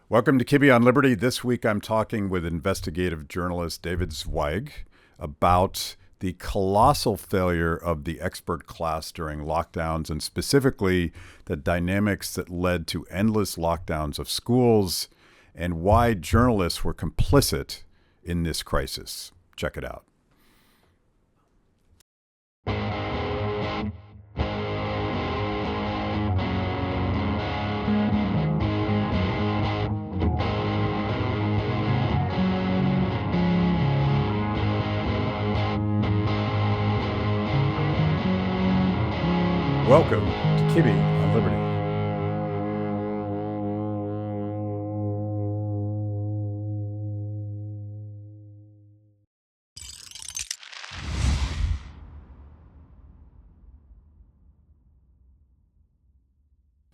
Welcome to Kibbe on Liberty. This week I'm talking with investigative journalist David Zweig about the colossal failure of the expert class during lockdowns, and specifically the dynamics that led to endless lockdowns of schools and why journalists were complicit in this crisis. Check it out. Welcome to Kibbe on Liberty.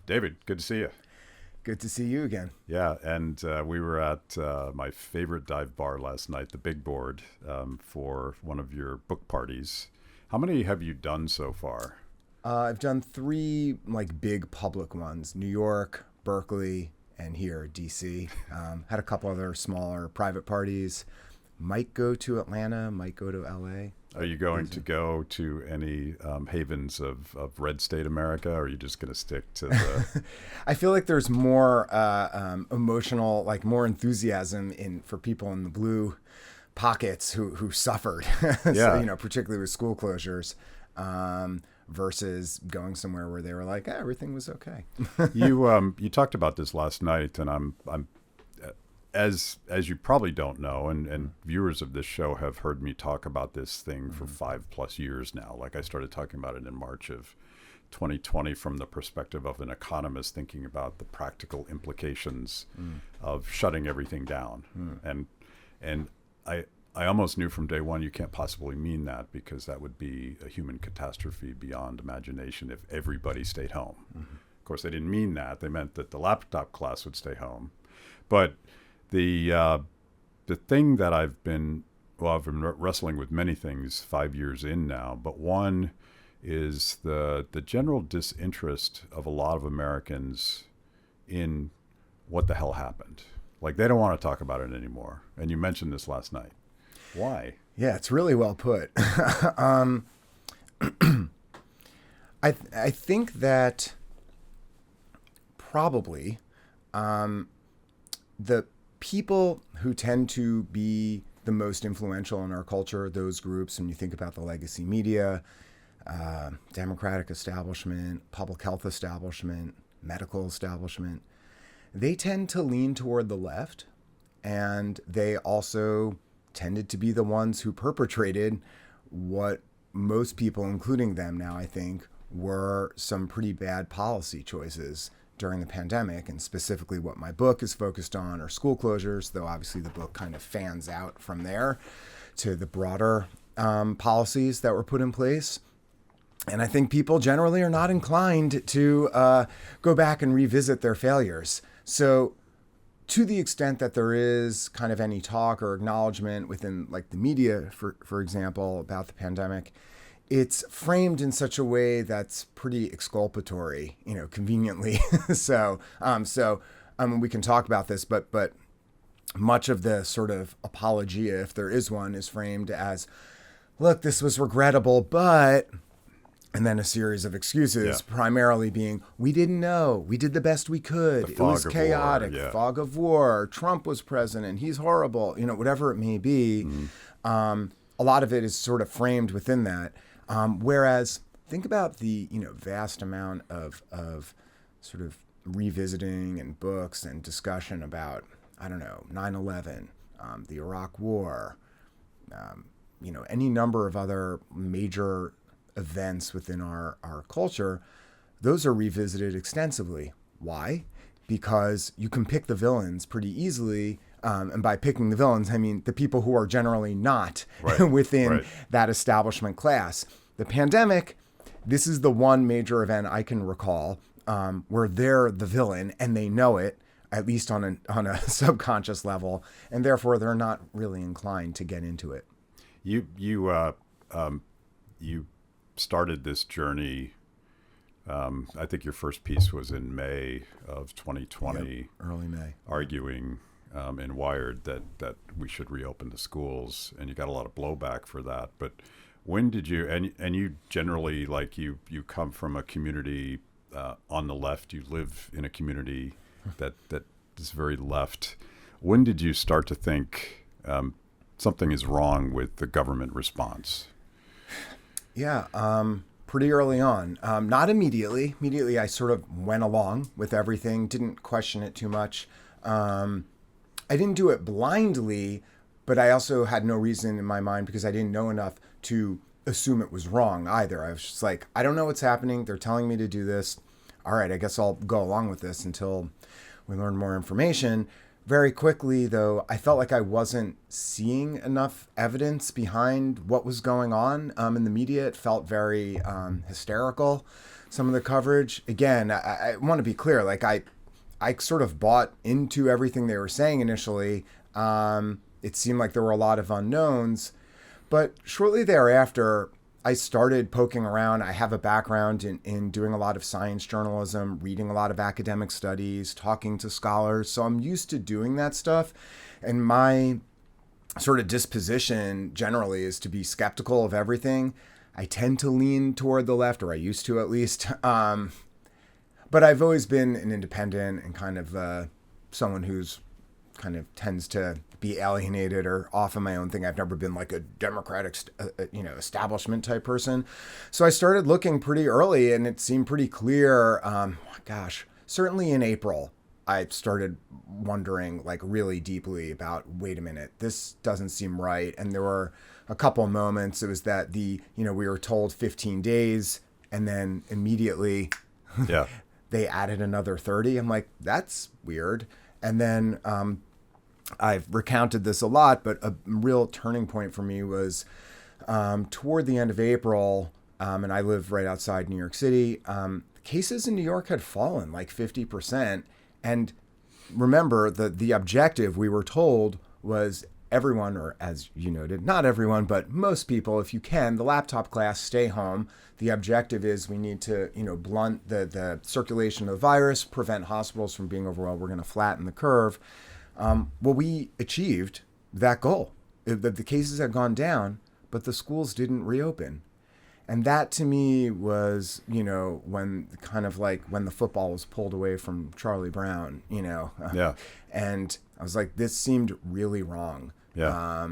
David, good to see you. Good to see you again. Yeah, and we were at my favorite dive bar last night, the Big Board, for one of your book parties. How many have you done so far? I've done three big public ones: New York, Berkeley, and here DC. Had a couple other smaller private parties. Might go to Atlanta. Might go to LA. Are you going to go to any havens of red state America, or are you just going to stick to the... I feel like there's more emotional, more enthusiasm for people in the blue pockets who suffered, Yeah. so, particularly with school closures, versus going somewhere where they were like, everything was okay. You talked about this last night, and I'm as you probably don't know, and viewers of this show have heard me talk about this thing for 5+ years now. Like, I started talking about it in March of 2020 from the perspective of an economist thinking about the practical implications of shutting everything down. And I almost knew from day one you can't possibly mean that, because that would be a human catastrophe beyond imagination if everybody stayed home. Of course, they didn't mean that. They meant that the laptop class would stay home. But the thing that I've been wrestling with many things 5 years in now, but one is the general disinterest of a lot of Americans in what the hell happened. Like, they don't want to talk about it anymore. And you mentioned this last night. Why? Yeah, it's really well put. I think that probably the people who tend to be the most influential in our culture, those groups, when you think about the legacy media, Democratic establishment, public health establishment, medical establishment, they tend to lean toward the left, and they also tended to be the ones who perpetrated what most people, including them now, I think, were some pretty bad policy choices during the pandemic. And specifically what my book is focused on are school closures, though obviously the book kind of fans out from there to the broader policies that were put in place. And I think people generally are not inclined to go back and revisit their failures. So to the extent that there is kind of any talk or acknowledgement within the media, for example, about the pandemic, it's framed in such a way that's pretty exculpatory, conveniently. So we can talk about this, but much of the sort of apologia, if there is one, is framed as, look, this was regrettable, but... And then a series of excuses, primarily being, we didn't know. We did the best we could. It was chaotic. Fog of war. Trump was president. He's horrible. Whatever it may be. A lot of it is sort of framed within that. Whereas think about the, vast amount of sort of revisiting and books and discussion about, 9/11, the Iraq War, any number of other major events within our culture. Those are revisited extensively. Why? Because you can pick the villains pretty easily. And by picking the villains, I mean the people who are generally not within that establishment class. The pandemic, this is the one major event I can recall where they're the villain and they know it, at least on a subconscious level, and therefore they're not really inclined to get into it. You started this journey I think your first piece was in May of 2020, Yep, early May. arguing in Wired that we should reopen the schools, and you got a lot of blowback for that. But when did you, and you generally, like, you come from a community on the left, you live in a community that is very left. When did you start to think something is wrong with the government response? Yeah, pretty early on. Not immediately. Immediately, I sort of went along with everything, didn't question it too much. I didn't do it blindly, but I also had no reason in my mind, because I didn't know enough to assume it was wrong either. I was just like, I don't know what's happening. They're telling me to do this. All right, I guess I'll go along with this until we learn more information. Very quickly, though, I felt like I wasn't seeing enough evidence behind what was going on in the media. It felt very hysterical, some of the coverage. Again, I want to be clear, like I sort of bought into everything they were saying initially. It seemed like there were a lot of unknowns, but shortly thereafter, I started poking around. I have a background in doing a lot of science journalism, reading a lot of academic studies, talking to scholars. So I'm used to doing that stuff. And my sort of disposition generally is to be skeptical of everything. I tend to lean toward the left, or I used to at least. But I've always been an independent and kind of someone who's kind of tends to be alienated or off on my own thing. I've never been like a democratic, establishment type person. So I started looking pretty early, and it seemed pretty clear. Certainly in April, I started wondering like really deeply about, wait a minute, this doesn't seem right. And there were a couple moments. It was that we were told 15 days, and then immediately Yeah. they added another 30. I'm like, that's weird. And then I've recounted this a lot, but a real turning point for me was toward the end of April, and I live right outside New York City. Cases in New York had fallen like 50%. And remember, the objective, we were told, was everyone, or as you noted, not everyone, but most people, if you can, the laptop class, stay home. The objective is we need to, blunt the circulation of the virus, prevent hospitals from being overwhelmed. We're going to flatten the curve. Well, we achieved that goal. The cases had gone down, but the schools didn't reopen. And that to me was, when the football was pulled away from Charlie Brown, Yeah. And I was like, this seemed really wrong. Yeah.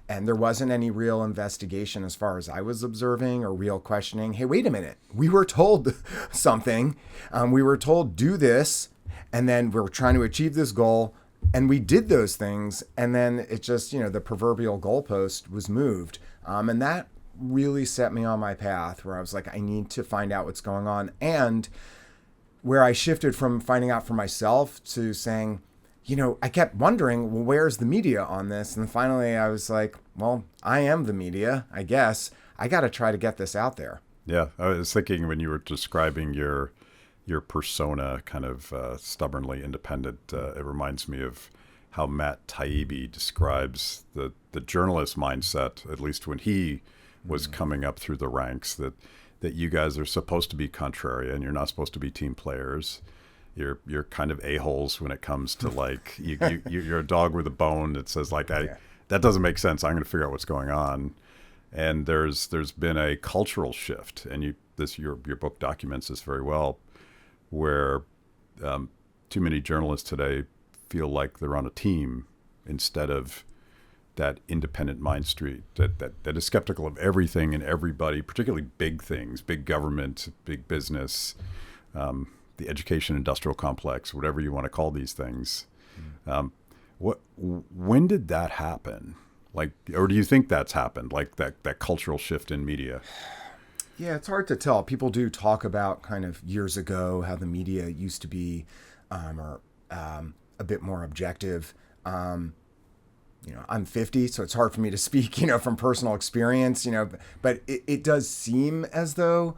And there wasn't any real investigation as far as I was observing, or real questioning. Hey, wait a minute. We were told something. We were told do this, and then we were trying to achieve this goal, and we did those things. And then it just, the proverbial goalpost was moved. And that really set me on my path where I was like, I need to find out what's going on. And where I shifted from finding out for myself to saying, I kept wondering, well, where's the media on this? And finally I was like, well, I am the media, I guess. I got to try to get this out there. Yeah. I was thinking when you were describing your persona, kind of stubbornly independent, it reminds me of how Matt Taibbi describes the journalist mindset, at least when he was coming up through the ranks, that you guys are supposed to be contrarian. You're not supposed to be team players. You're kind of a-holes when it comes to like you're a dog with a bone that says like that doesn't make sense. I'm going to figure out what's going on. And there's been a cultural shift, and your book documents this very well, where too many journalists today feel like they're on a team instead of that independent mind street that is skeptical of everything and everybody, particularly big things, big government, big business, the education industrial complex, whatever you want to call these things. When did that happen? Like, or do you think that's happened? Like that cultural shift in media? Yeah, it's hard to tell. People do talk about kind of years ago how the media used to be a bit more objective. I'm 50, so it's hard for me to speak, from personal experience, but it does seem as though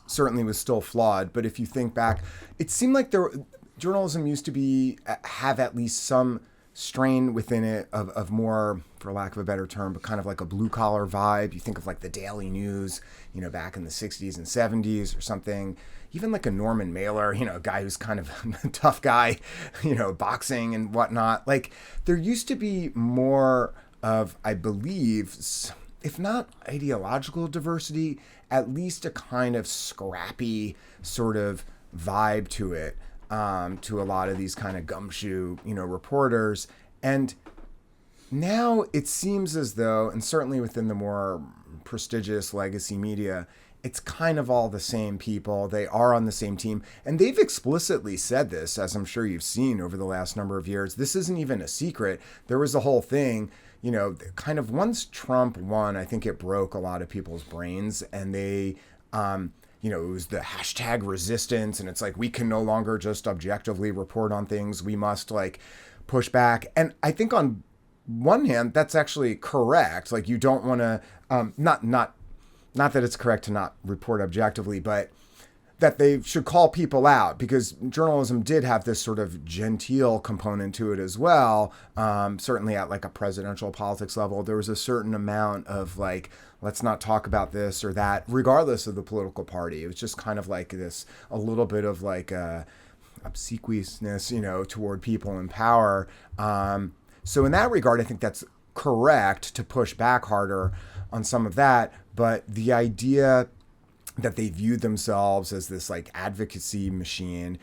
certainly was still flawed. But if you think back, it seemed like journalism used to have at least some strain within it of more, for lack of a better term, but kind of like a blue collar vibe. You think of like the Daily News, back in the 60s and 70s or something. Even like a Norman Mailer, a guy who's kind of a tough guy, boxing and whatnot. Like there used to be more of, I believe, if not ideological diversity, at least a kind of scrappy sort of vibe to it. To a lot of these kind of gumshoe, reporters. And now it seems as though, and certainly within the more prestigious legacy media, it's kind of all the same people. They are on the same team. And they've explicitly said this, as I'm sure you've seen over the last number of years. This isn't even a secret. There was a whole thing, kind of once Trump won, I think it broke a lot of people's brains. And they... it was the hashtag resistance, and it's like, we can no longer just objectively report on things. We must like push back. And I think on one hand, that's actually correct. Like you don't want to, not that it's correct to not report objectively, but that they should call people out, because journalism did have this sort of genteel component to it as well. Certainly at like a presidential politics level, there was a certain amount of like, let's not talk about this or that, regardless of the political party. It was just kind of like this, a little bit of like obsequiousness, toward people in power. So in that regard, I think that's correct to push back harder on some of that. But the idea that they viewed themselves as this like advocacy machine,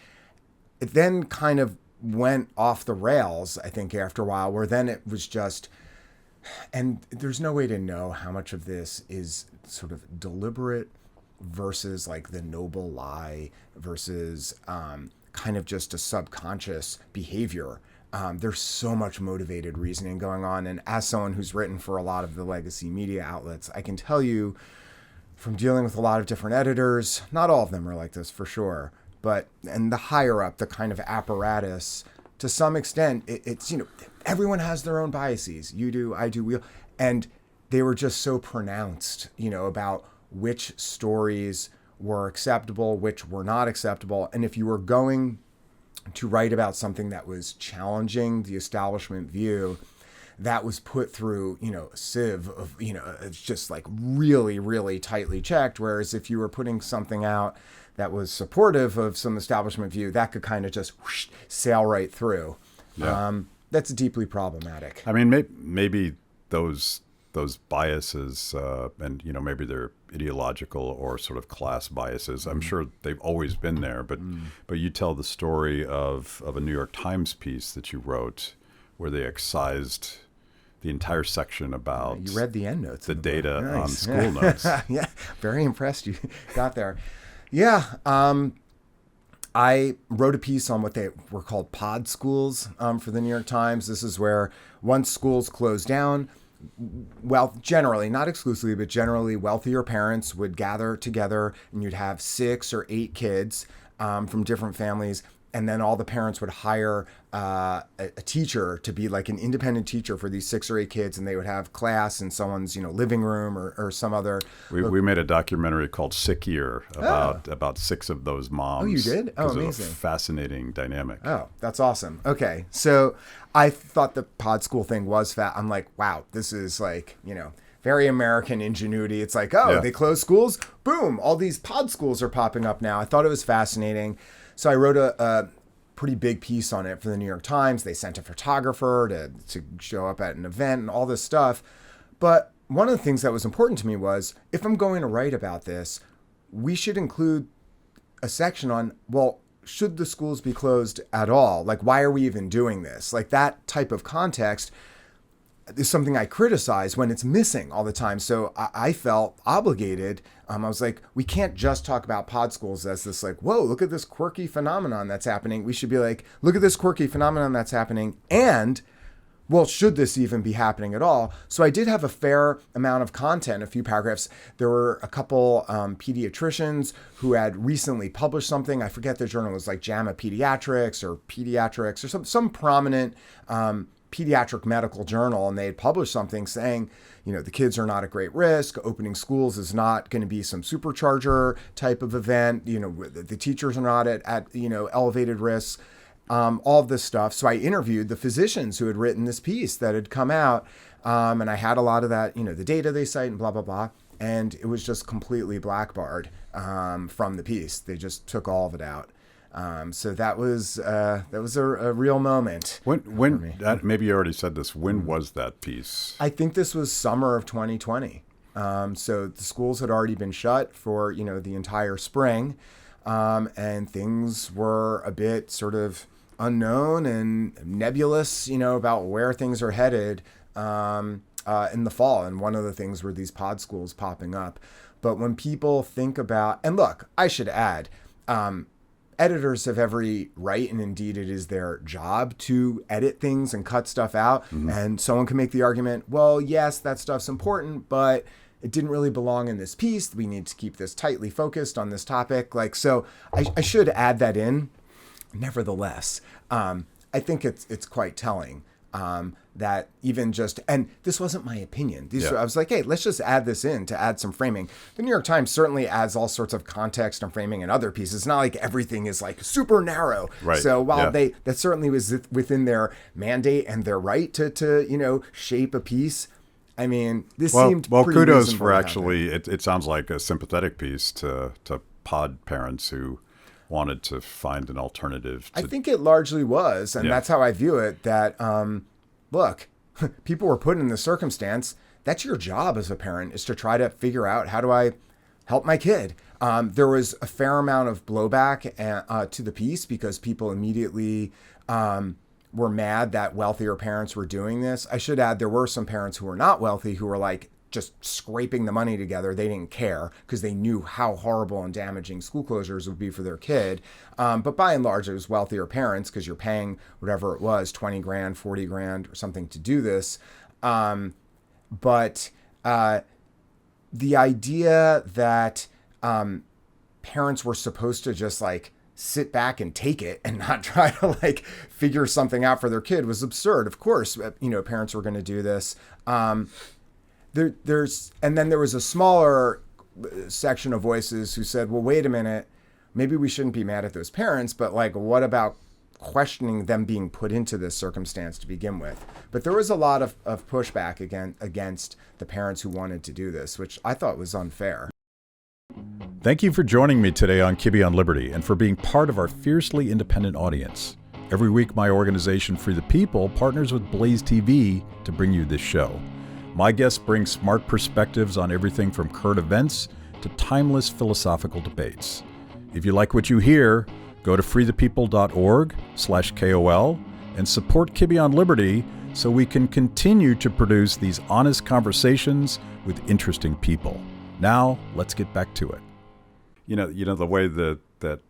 it then kind of went off the rails, I think, after a while, where then it was just, and there's no way to know how much of this is sort of deliberate versus like the noble lie versus kind of just a subconscious behavior. There's so much motivated reasoning going on. And as someone who's written for a lot of the legacy media outlets, I can tell you from dealing with a lot of different editors, not all of them are like this for sure, but, and the higher up, the kind of apparatus, to some extent, it's, everyone has their own biases. You do, I do, we, and they were just so pronounced, about which stories were acceptable, which were not acceptable. And if you were going to write about something that was challenging the establishment view, that was put through, a sieve of, it's just like really, really tightly checked. Whereas if you were putting something out that was supportive of some establishment view, that could kind of just whoosh, sail right through. Yeah. That's deeply problematic. I mean, maybe those biases, and maybe they're ideological or sort of class biases. I'm sure they've always been there, but you tell the story of a New York Times piece that you wrote where they excised the entire section about you read the end notes, the data nice. On school notes. Yeah, very impressed you got there. Yeah, I wrote a piece on what they were called pod schools for the New York Times. This is where once schools closed down, well, generally, not exclusively, but generally wealthier parents would gather together and you'd have 6 or 8 kids from different families. And then all the parents would hire a teacher to be like an independent teacher for these 6 or 8 kids, and they would have class in someone's living room or some other. We made a documentary called Sick Year about 6 of those moms. Oh, you did? Oh, amazing! Of a fascinating dynamic. Oh, that's awesome. Okay, so I thought the pod school thing was I'm like, wow, this is like very American ingenuity. It's like, They close schools, boom, all these pod schools are popping up now. I thought it was fascinating. So I wrote a pretty big piece on it for the New York Times. They sent a photographer to show up at an event and all this stuff. But one of the things that was important to me was, if I'm going to write about this, we should include a section on, well, should the schools be closed at all? Like, why are we even doing this? Like, that type of context is something I criticize when it's missing all the time. So I felt obligated. I was like, we can't just talk about pod schools as this like, whoa, look at this quirky phenomenon that's happening. We should be like, look at this quirky phenomenon that's happening. And, well, should this even be happening at all? So I did have a fair amount of content, a few paragraphs. There were a couple pediatricians who had recently published something. I forget the journal. It was like JAMA Pediatrics or some prominent pediatric medical journal, and they had published something saying, the kids are not at great risk. Opening schools is not going to be some supercharger type of event. The teachers are not at elevated risks. all of this stuff. So I interviewed the physicians who had written this piece that had come out. And I had a lot of that, the data they cite and blah, blah, blah. And it was just completely blackbarred from the piece. They just took all of it out. So that was a real moment. When maybe you already said this. When was that piece? I think this was summer of 2020. So the schools had already been shut for the entire spring, and things were a bit sort of unknown and nebulous, about where things are headed in the fall. And one of the things were these pod schools popping up. But when people think about, and look, I should add, editors have every right, and indeed it is their job to edit things and cut stuff out. Mm-hmm. And someone can make the argument, well, yes, that stuff's important, but it didn't really belong in this piece. We need to keep this tightly focused on this topic. So I should add that in. Nevertheless, I think it's quite telling that even just, and this wasn't my opinion. I was like, hey, let's just add this in to add some framing. The New York Times certainly adds all sorts of context and framing in other pieces. It's not like everything is like super narrow. Right. So while that certainly was within their mandate and their right to shape a piece, I mean, this seemed pretty kudos reasonable for actually, it sounds like a sympathetic piece to pod parents who wanted to find an alternative. I think it largely was, and that's how I view it, that, look, people were put in this circumstance. That's your job as a parent, is to try to figure out, how do I help my kid? There was a fair amount of blowback to the piece because people immediately were mad that wealthier parents were doing this. I should add, there were some parents who were not wealthy who were like just scraping the money together. They didn't care because they knew how horrible and damaging school closures would be for their kid. But by and large, it was wealthier parents because you're paying whatever it was, 20 grand, 40 grand or something to do this. But the idea that parents were supposed to just like sit back and take it and not try to like figure something out for their kid was absurd. Of course, parents were going to do this. And then there was a smaller section of voices who said, well, wait a minute, maybe we shouldn't be mad at those parents, but like, what about questioning them being put into this circumstance to begin with? But there was a lot of pushback against the parents who wanted to do this, which I thought was unfair. Thank you for joining me today on Kibbe on Liberty and for being part of our fiercely independent audience. Every week, my organization, Free the People, partners with Blaze TV to bring you this show. My guests bring smart perspectives on everything from current events to timeless philosophical debates. If you like what you hear, go to freethepeople.org/KOL and support Kibbe on Liberty so we can continue to produce these honest conversations with interesting people. Now, let's get back to it. The way that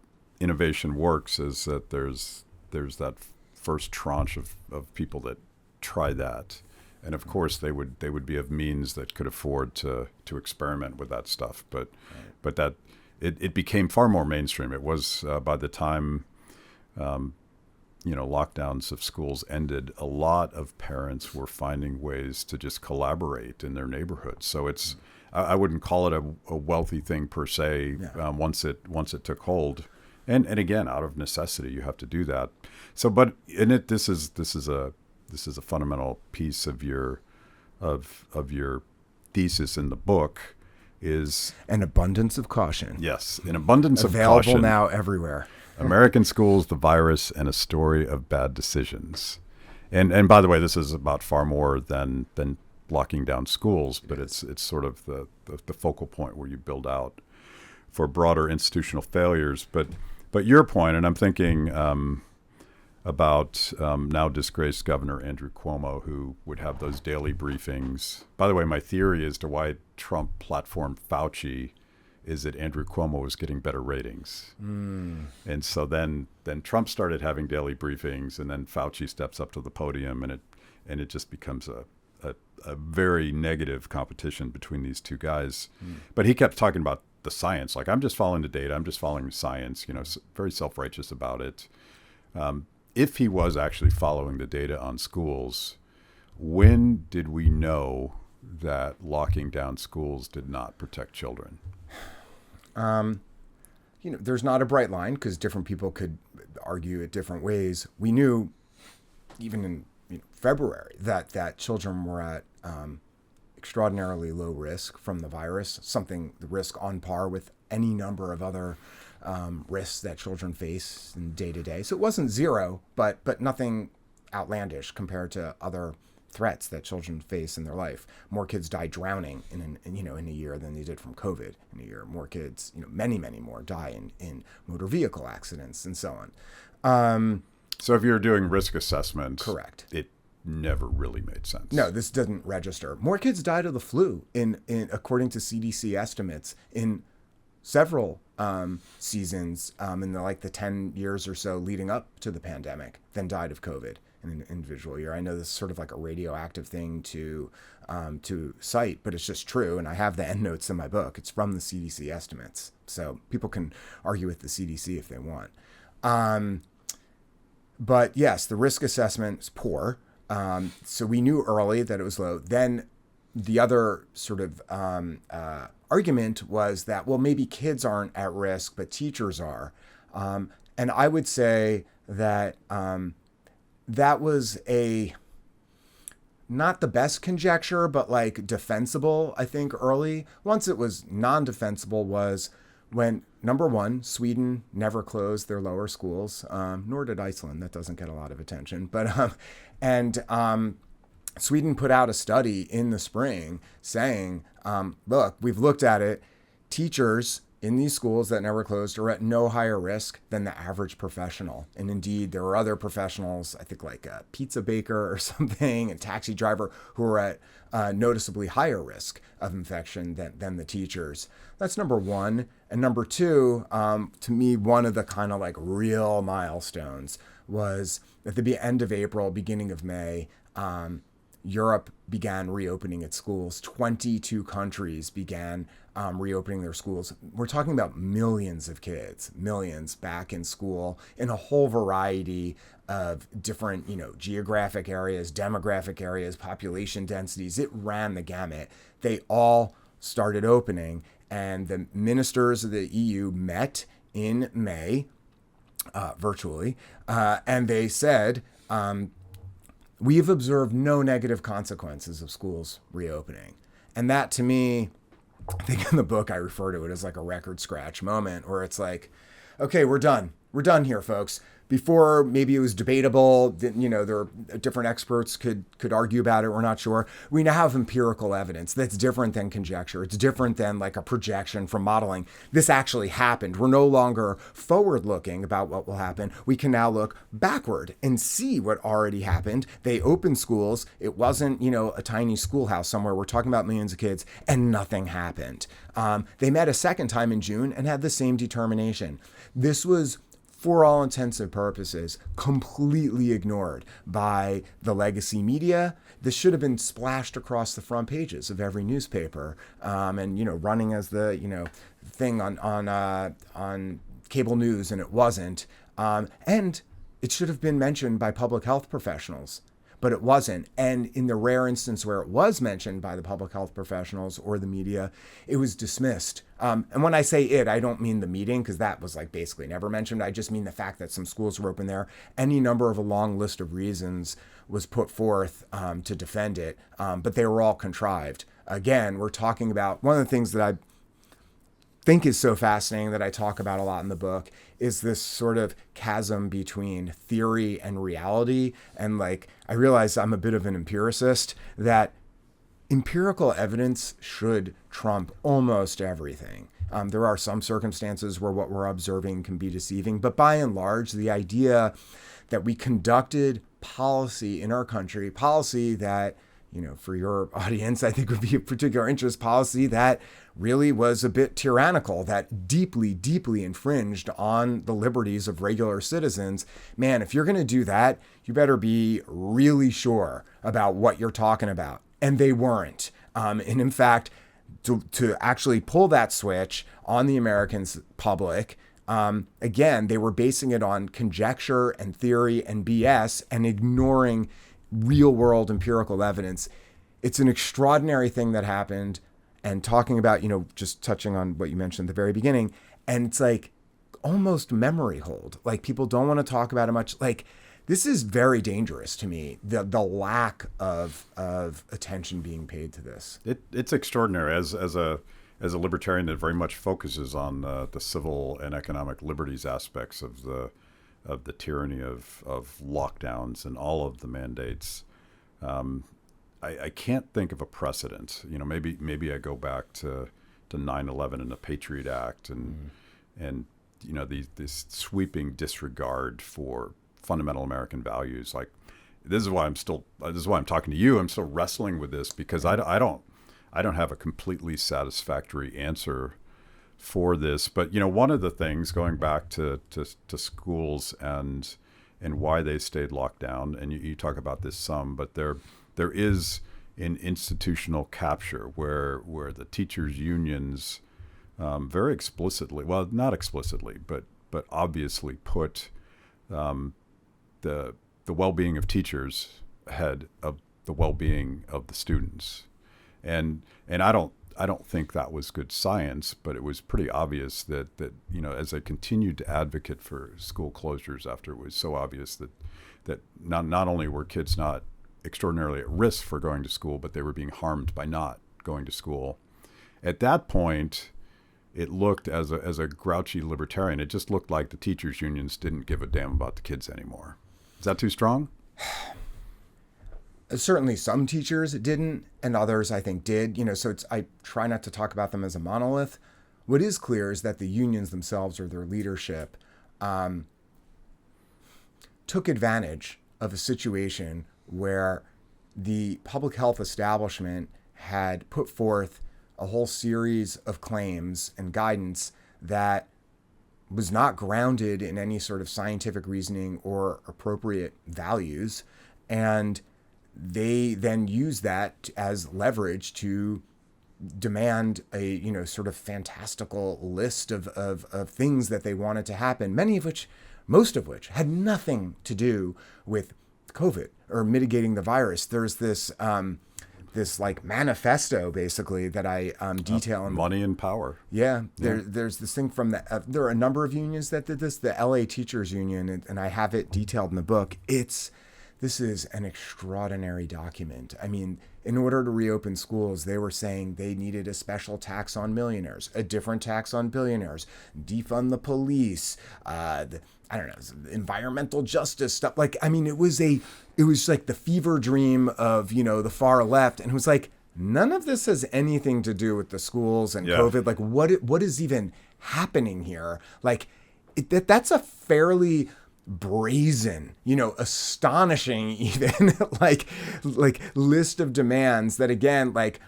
innovation works is that there's that first tranche of people that try that. And of course, they would be of means that could afford to experiment with that stuff. But that it became far more mainstream. It was by the time lockdowns of schools ended, a lot of parents were finding ways to just collaborate in their neighborhoods. So it's I wouldn't call it a wealthy thing per se. Once it took hold, and again, out of necessity, you have to do that. So, but in it, this is a fundamental piece of your thesis in the book is an abundance of caution. Yes, an abundance of available caution. Now everywhere. American schools, the virus, and a story of bad decisions. And by the way, this is about far more than locking down schools, but it's sort of the focal point where you build out for broader institutional failures. But your point, and I'm thinking about now disgraced Governor Andrew Cuomo, who would have those daily briefings. By the way, my theory as to why Trump platformed Fauci is that Andrew Cuomo was getting better ratings. And so then Trump started having daily briefings, and then Fauci steps up to the podium, and it just becomes a very negative competition between these two guys. But he kept talking about the science, like, I'm just following the data, I'm just following the science, very self-righteous about it. If he was actually following the data on schools, when did we know that locking down schools did not protect children? There's not a bright line because different people could argue it different ways. We knew even in February that children were at extraordinarily low risk from the virus, the risk on par with any number of other risks that children face in day to day. So it wasn't zero, but nothing outlandish compared to other threats that children face in their life. More kids die drowning in a year than they did from COVID in a year. More kids, many more die in motor vehicle accidents and so on. So if you're doing risk assessment, correct, it never really made sense. No, this doesn't register. More kids died of the flu in according to CDC estimates in several seasons in the 10 years or so leading up to the pandemic than died of COVID in an individual year. I know this is sort of like a radioactive thing to cite, but it's just true. And I have the endnotes in my book. It's from the CDC estimates. So people can argue with the CDC if they want. But yes, the risk assessment is poor. So we knew early that it was low. Then the other sort of argument was that, well, maybe kids aren't at risk, but teachers are. And I would say that that was not the best conjecture, but defensible, I think, early. Once it was non-defensible was when, number one, Sweden never closed their lower schools, nor did Iceland. That doesn't get a lot of attention. But Sweden put out a study in the spring saying, look, we've looked at it. Teachers in these schools that never closed are at no higher risk than the average professional. And indeed, there were other professionals, I think like a pizza baker or something, a taxi driver, who are at noticeably higher risk of infection than the teachers. That's number one. And number two, to me, one of the kind of real milestones was at the end of April, beginning of May, Europe began reopening its schools. 22 countries began reopening their schools. We're talking about millions of kids, millions back in school in a whole variety of different, geographic areas, demographic areas, population densities. It ran the gamut. They all started opening, and the ministers of the EU met in May, virtually, and they said, we have observed no negative consequences of schools reopening. And that, to me, I think in the book I refer to it as a record scratch moment where it's okay, we're done. We're done here, folks. Before, maybe it was debatable, there are different experts could argue about it. We're not sure. We now have empirical evidence that's different than conjecture. It's different than a projection from modeling. This actually happened. We're no longer forward looking about what will happen. We can now look backward and see what already happened. They opened schools. It wasn't, a tiny schoolhouse somewhere. We're talking about millions of kids, and nothing happened. They met a second time in June and had the same determination. This was, for all intents and purposes, completely ignored by the legacy media. This should have been splashed across the front pages of every newspaper, and running as the thing on cable news, and it wasn't. And it should have been mentioned by public health professionals, but it wasn't. And in the rare instance where it was mentioned by the public health professionals or the media, it was dismissed. And when I say it, I don't mean the meeting, because that was basically never mentioned. I just mean the fact that some schools were open there. Any number of a long list of reasons was put forth to defend it, but they were all contrived. Again, we're talking about one of the things that I think is so fascinating that I talk about a lot in the book is this sort of chasm between theory and reality. And I realize I'm a bit of an empiricist, that empirical evidence should trump almost everything. There are some circumstances where what we're observing can be deceiving, but by and large, the idea that we conducted policy in our country, policy that, for your audience, I think would be of particular interest, policy that really was a bit tyrannical, that deeply, deeply infringed on the liberties of regular citizens. Man, if you're going to do that, you better be really sure about what you're talking about. And they weren't. And in fact, to actually pull that switch on the American public, again, they were basing it on conjecture and theory and BS and ignoring real world empirical evidence. It's an extraordinary thing that happened. And talking about, just touching on what you mentioned at the very beginning, and it's almost memory hold. Like people don't want to talk about it much. Like this is very dangerous to me. The lack of attention being paid to this. It's extraordinary as a libertarian that very much focuses on the civil and economic liberties aspects of the tyranny of lockdowns and all of the mandates. I can't think of a precedent. Maybe I go back to 9/11 and the Patriot Act and this sweeping disregard for fundamental American values. Like this is why I'm talking to you. I'm still wrestling with this because I don't have a completely satisfactory answer for this. But one of the things going back to schools and why they stayed locked down, and you talk about this some, but there is an institutional capture where the teachers' unions very explicitly, well, not explicitly, but obviously put the well-being of teachers ahead of the well-being of the students, and I don't think that was good science, but it was pretty obvious that as I continued to advocate for school closures after it was so obvious that not only were kids not extraordinarily at risk for going to school, but they were being harmed by not going to school. At that point, it looked as a grouchy libertarian. It just looked like the teachers' unions didn't give a damn about the kids anymore. Is that too strong? Certainly some teachers didn't, and others I think did. So I try not to talk about them as a monolith. What is clear is that the unions themselves or their leadership took advantage of a situation where the public health establishment had put forth a whole series of claims and guidance that was not grounded in any sort of scientific reasoning or appropriate values. And they then used that as leverage to demand a, sort of fantastical list of things that they wanted to happen, most of which had nothing to do with COVID or mitigating the virus. There's this like manifesto basically that I detail. Money and power. Yeah. There's this thing from there are a number of unions that did this, the LA Teachers Union, and I have it detailed in the book. This is an extraordinary document. I mean, in order to reopen schools, they were saying they needed a special tax on millionaires, a different tax on billionaires, defund the police, environmental justice stuff. Like, I mean, it was like the fever dream of, the far left. And it was like, none of this has anything to do with the schools and COVID. Like, what is even happening here? Like, that's a fairly brazen, astonishing even like list of demands that, again, like,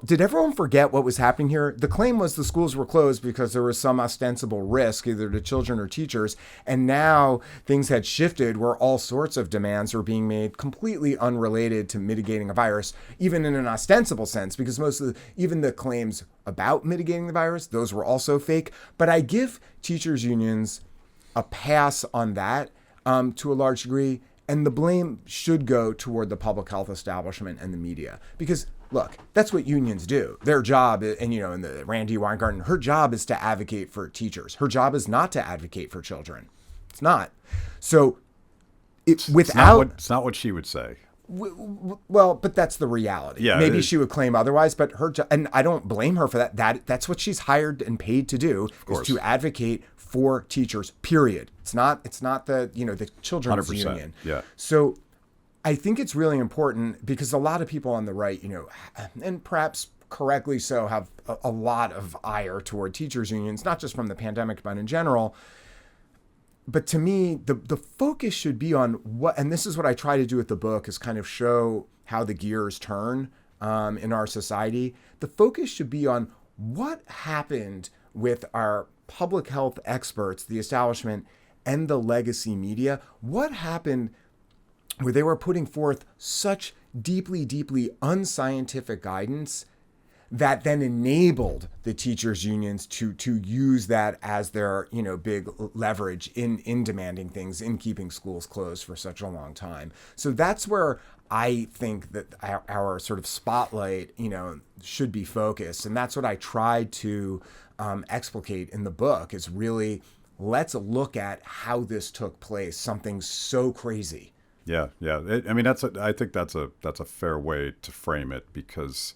did everyone forget what was happening here? The claim was the schools were closed because there was some ostensible risk either to children or teachers. And now things had shifted where all sorts of demands are being made completely unrelated to mitigating a virus, even in an ostensible sense, because even the claims about mitigating the virus, those were also fake. But I give teachers unions a pass on that to a large degree, and the blame should go toward the public health establishment and the media, because look, that's what unions do. Their job, and the Randy Weingarten, her job is to advocate for teachers. Her job is not to advocate for children. It's not. So it's not what she would say. Well, but that's the reality. Yeah, maybe she would claim otherwise, but her job, and I don't blame her for that. That's what she's hired and paid to do, is to advocate for teachers, period. It's not the the children's 100%. union. Yeah. So I think it's really important because a lot of people on the right, and perhaps correctly so, have a lot of ire toward teachers unions, not just from the pandemic, but in general. But to me, the focus should be on what, and this is what I try to do with the book, is kind of show how the gears turn in our society. The focus should be on what happened with our public health experts, the establishment, and the legacy media. What happened where they were putting forth such deeply, deeply unscientific guidance that then enabled the teachers unions to use that as their big leverage in demanding things, in keeping schools closed for such a long time. So that's where I think that our sort of spotlight should be focused, and that's what I tried to explicate in the book, is really let's look at how this took place, something so crazy. Yeah. I think that's a fair way to frame it, because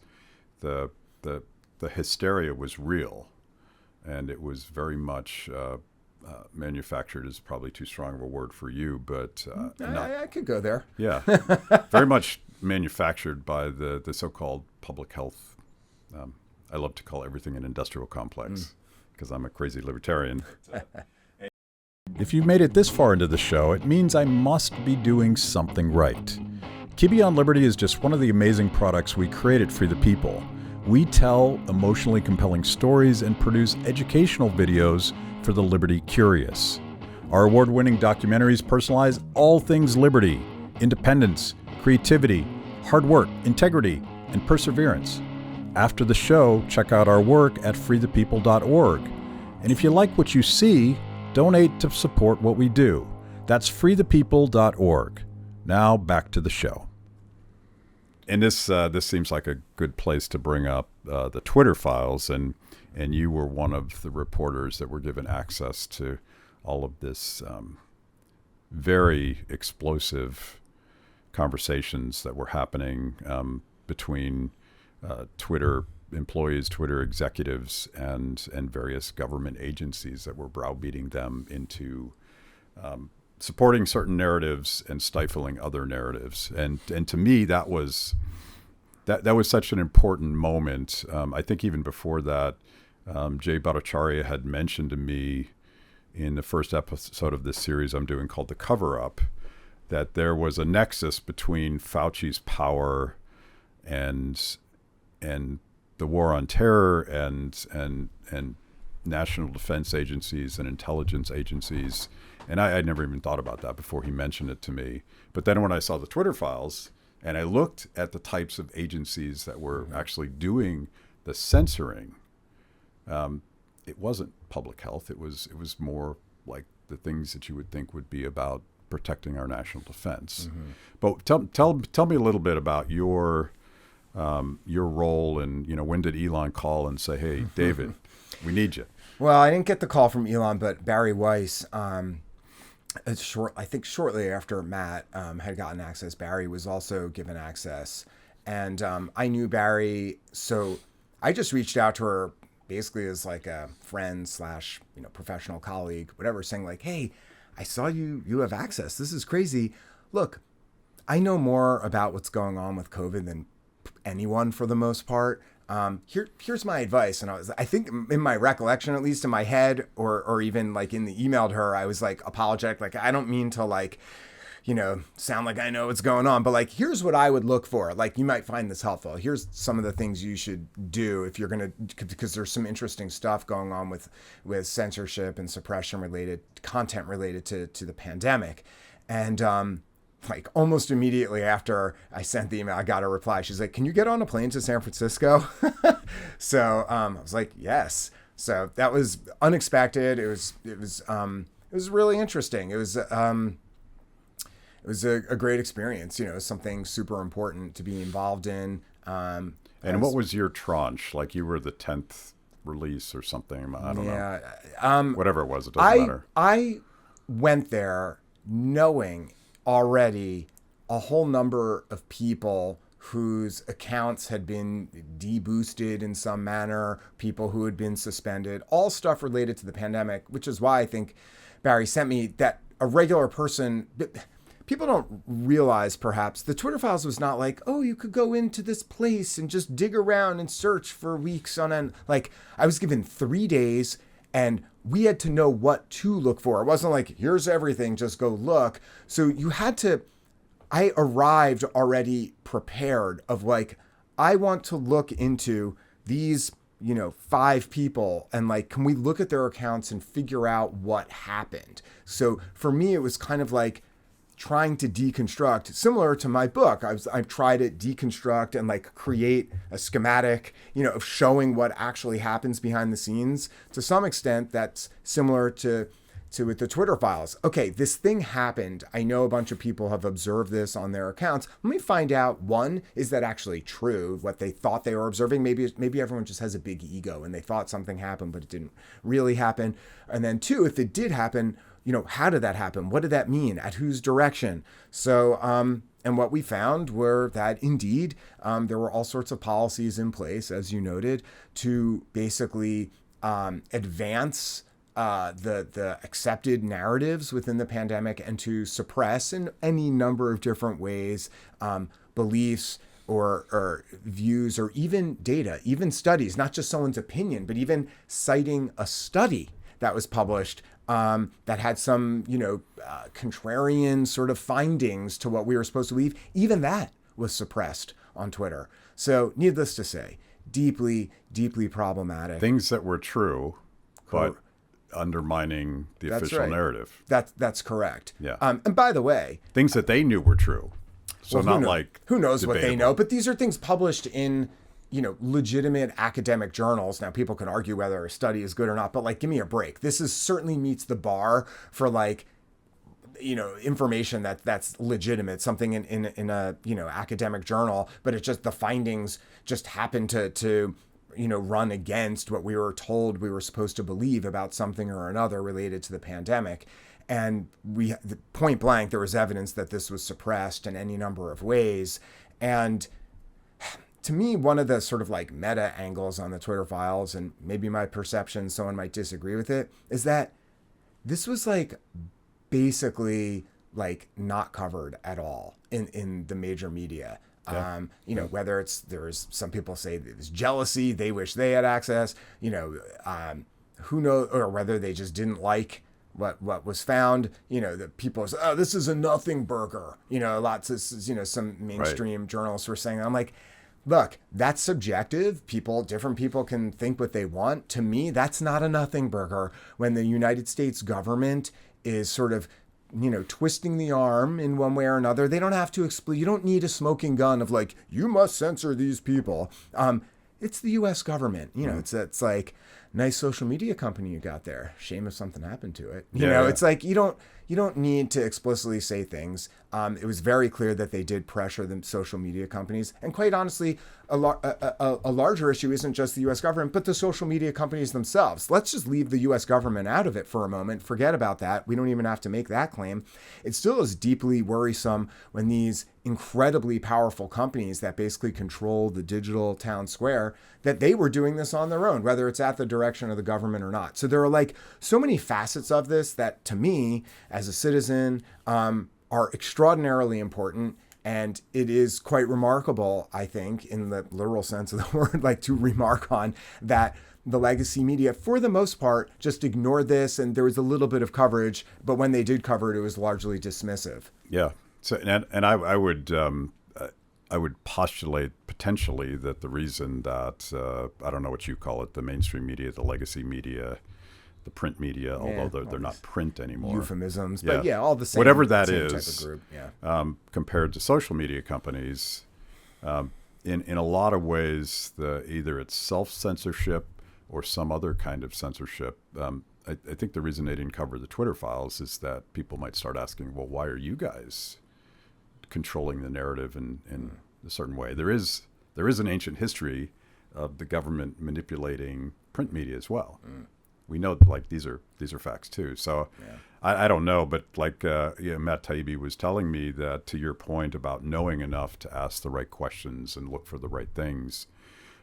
the hysteria was real, and it was very much manufactured is probably too strong of a word for you, but I could go there. Yeah, very much manufactured by the so-called public health. I love to call everything an industrial complex because I'm a crazy libertarian. If you've made it this far into the show, it means I must be doing something right. Kibbe on Liberty is just one of the amazing products we created for the people. We tell emotionally compelling stories and produce educational videos for the liberty curious. Our award-winning documentaries personalize all things liberty, independence, creativity, hard work, integrity, and perseverance. After the show, check out our work at freethepeople.org. And if you like what you see, donate to support what we do. That's freethepeople.org. Now back to the show. And this seems like a good place to bring up the Twitter files, and you were one of the reporters that were given access to all of this very explosive conversations that were happening between Twitter employees, Twitter executives, and various government agencies that were browbeating them into supporting certain narratives and stifling other narratives. And to me, that was such an important moment. I think even before that, Jay Bhattacharya had mentioned to me in the first episode of this series I'm doing called The Cover-Up, that there was a nexus between Fauci's power and the war on terror and national defense agencies and intelligence agencies. And I had never even thought about that before he mentioned it to me. But then when I saw the Twitter files and I looked at the types of agencies that were actually doing the censoring, it wasn't public health. It was more like the things that you would think would be about protecting our national defense. But tell me a little bit about your role, and when did Elon call and say, "Hey, David, we need you"? Well, I didn't get the call from Elon, but Barry Weiss, I think shortly after Matt had gotten access, Barry was also given access. And I knew Barry, so I just reached out to her basically as like a friend / professional colleague, whatever, saying like, "Hey, I saw you have access. This is crazy. Look, I know more about what's going on with COVID than anyone for the most part. Here's my advice." And I think in my recollection, at least in my head, or even like in the email to her, I was like apologetic. Like, I don't mean to like, sound like I know what's going on, but like, here's what I would look for. Like, you might find this helpful. Here's some of the things you should do if you're going to, because there's some interesting stuff going on with censorship and suppression related content related to the pandemic. And, like almost immediately after I sent the email, I got a reply. She's like, "Can you get on a plane to San Francisco?" So I was like, "Yes." So that was unexpected. It was really interesting. It was a great experience. Something super important to be involved in. And what was your tranche? Like, you were the 10th release or something. I don't know. Whatever it was, it doesn't matter. I went there knowing already a whole number of people whose accounts had been deboosted in some manner, people who had been suspended, all stuff related to the pandemic, which is why I think Barry sent me that a regular person. People don't realize, perhaps, the Twitter files was not like, "Oh, you could go into this place and just dig around and search for weeks on end." Like, I was given 3 days and we had to know what to look for. It wasn't like, "Here's everything, just go look." So I arrived already prepared of like, I want to look into these, 5 people and like, can we look at their accounts and figure out what happened? So for me, it was kind of like trying to deconstruct, similar to my book. I've tried to deconstruct and like create a schematic, of showing what actually happens behind the scenes. To some extent, that's similar to to with the Twitter files. Okay, this thing happened. I know a bunch of people have observed this on their accounts. Let me find out, one, is that actually true, what they thought they were observing? Maybe everyone just has a big ego and they thought something happened, but it didn't really happen. And then two, if it did happen, how did that happen? What did that mean? At whose direction? So, and what we found were that indeed there were all sorts of policies in place, as you noted, to basically advance the accepted narratives within the pandemic and to suppress in any number of different ways beliefs or views or even data, even studies, not just someone's opinion, but even citing a study that was published that had some, contrarian sort of findings to what we were supposed to believe. Even that was suppressed on Twitter. So needless to say, deeply, deeply problematic. Things that were true, but undermining the official narrative. That's correct. Yeah. And by the way, things that they knew were true. So well, who knows debatable. what they know, but these are things published in legitimate academic journals. Now, people can argue whether a study is good or not, but give me a break. This certainly meets the bar for information that's legitimate, something in a academic journal, but it's just the findings just happen to run against what we were told we were supposed to believe about something or another related to the pandemic. And point blank, there was evidence that this was suppressed in any number of ways. And to me, one of the sort of meta angles on the Twitter files, and maybe my perception, someone might disagree with it, is that this was basically not covered at all in the major media. Yeah. Whether there's some people say there's jealousy, they wish they had access, who knows, or whether they just didn't like what was found, the people say, oh, this is a nothing burger, lots of, some mainstream journalists were saying. I'm like, look, that's subjective. Different people can think what they want. To me, that's not a nothing burger when the United States government is sort of, twisting the arm in one way or another. They don't have to explain. You don't need a smoking gun of you must censor these people. It's the U.S. government. It's like, nice social media company you got there. Shame if something happened to it. It's you don't need to explicitly say things. It was very clear that they did pressure the social media companies. And quite honestly, a larger issue isn't just the U.S. government, but the social media companies themselves. Let's just leave the U.S. government out of it for a moment. Forget about that. We don't even have to make that claim. It still is deeply worrisome when these incredibly powerful companies that basically control the digital town square, that they were doing this on their own, whether it's at the direction of the government or not. So there are so many facets of this that, to me, as a citizen, are extraordinarily important. And it is quite remarkable, I think, in the literal sense of the word, to remark on that the legacy media, for the most part, just ignored this. And there was a little bit of coverage, but when they did cover it, it was largely dismissive. Yeah. So, and I would postulate potentially that the reason that, I don't know what you call it, the mainstream media, the legacy media, the print media, although they're not print anymore. Euphemisms, but all the same. Whatever that same is, type of group. Yeah. Compared to social media companies, in a lot of ways, either it's self-censorship or some other kind of censorship. I think the reason they didn't cover the Twitter files is that people might start asking, well, why are you guys controlling the narrative in a certain way? There is an ancient history of the government manipulating print media as well. We know these are facts too. So I don't know, but Matt Taibbi was telling me that, to your point about knowing enough to ask the right questions and look for the right things,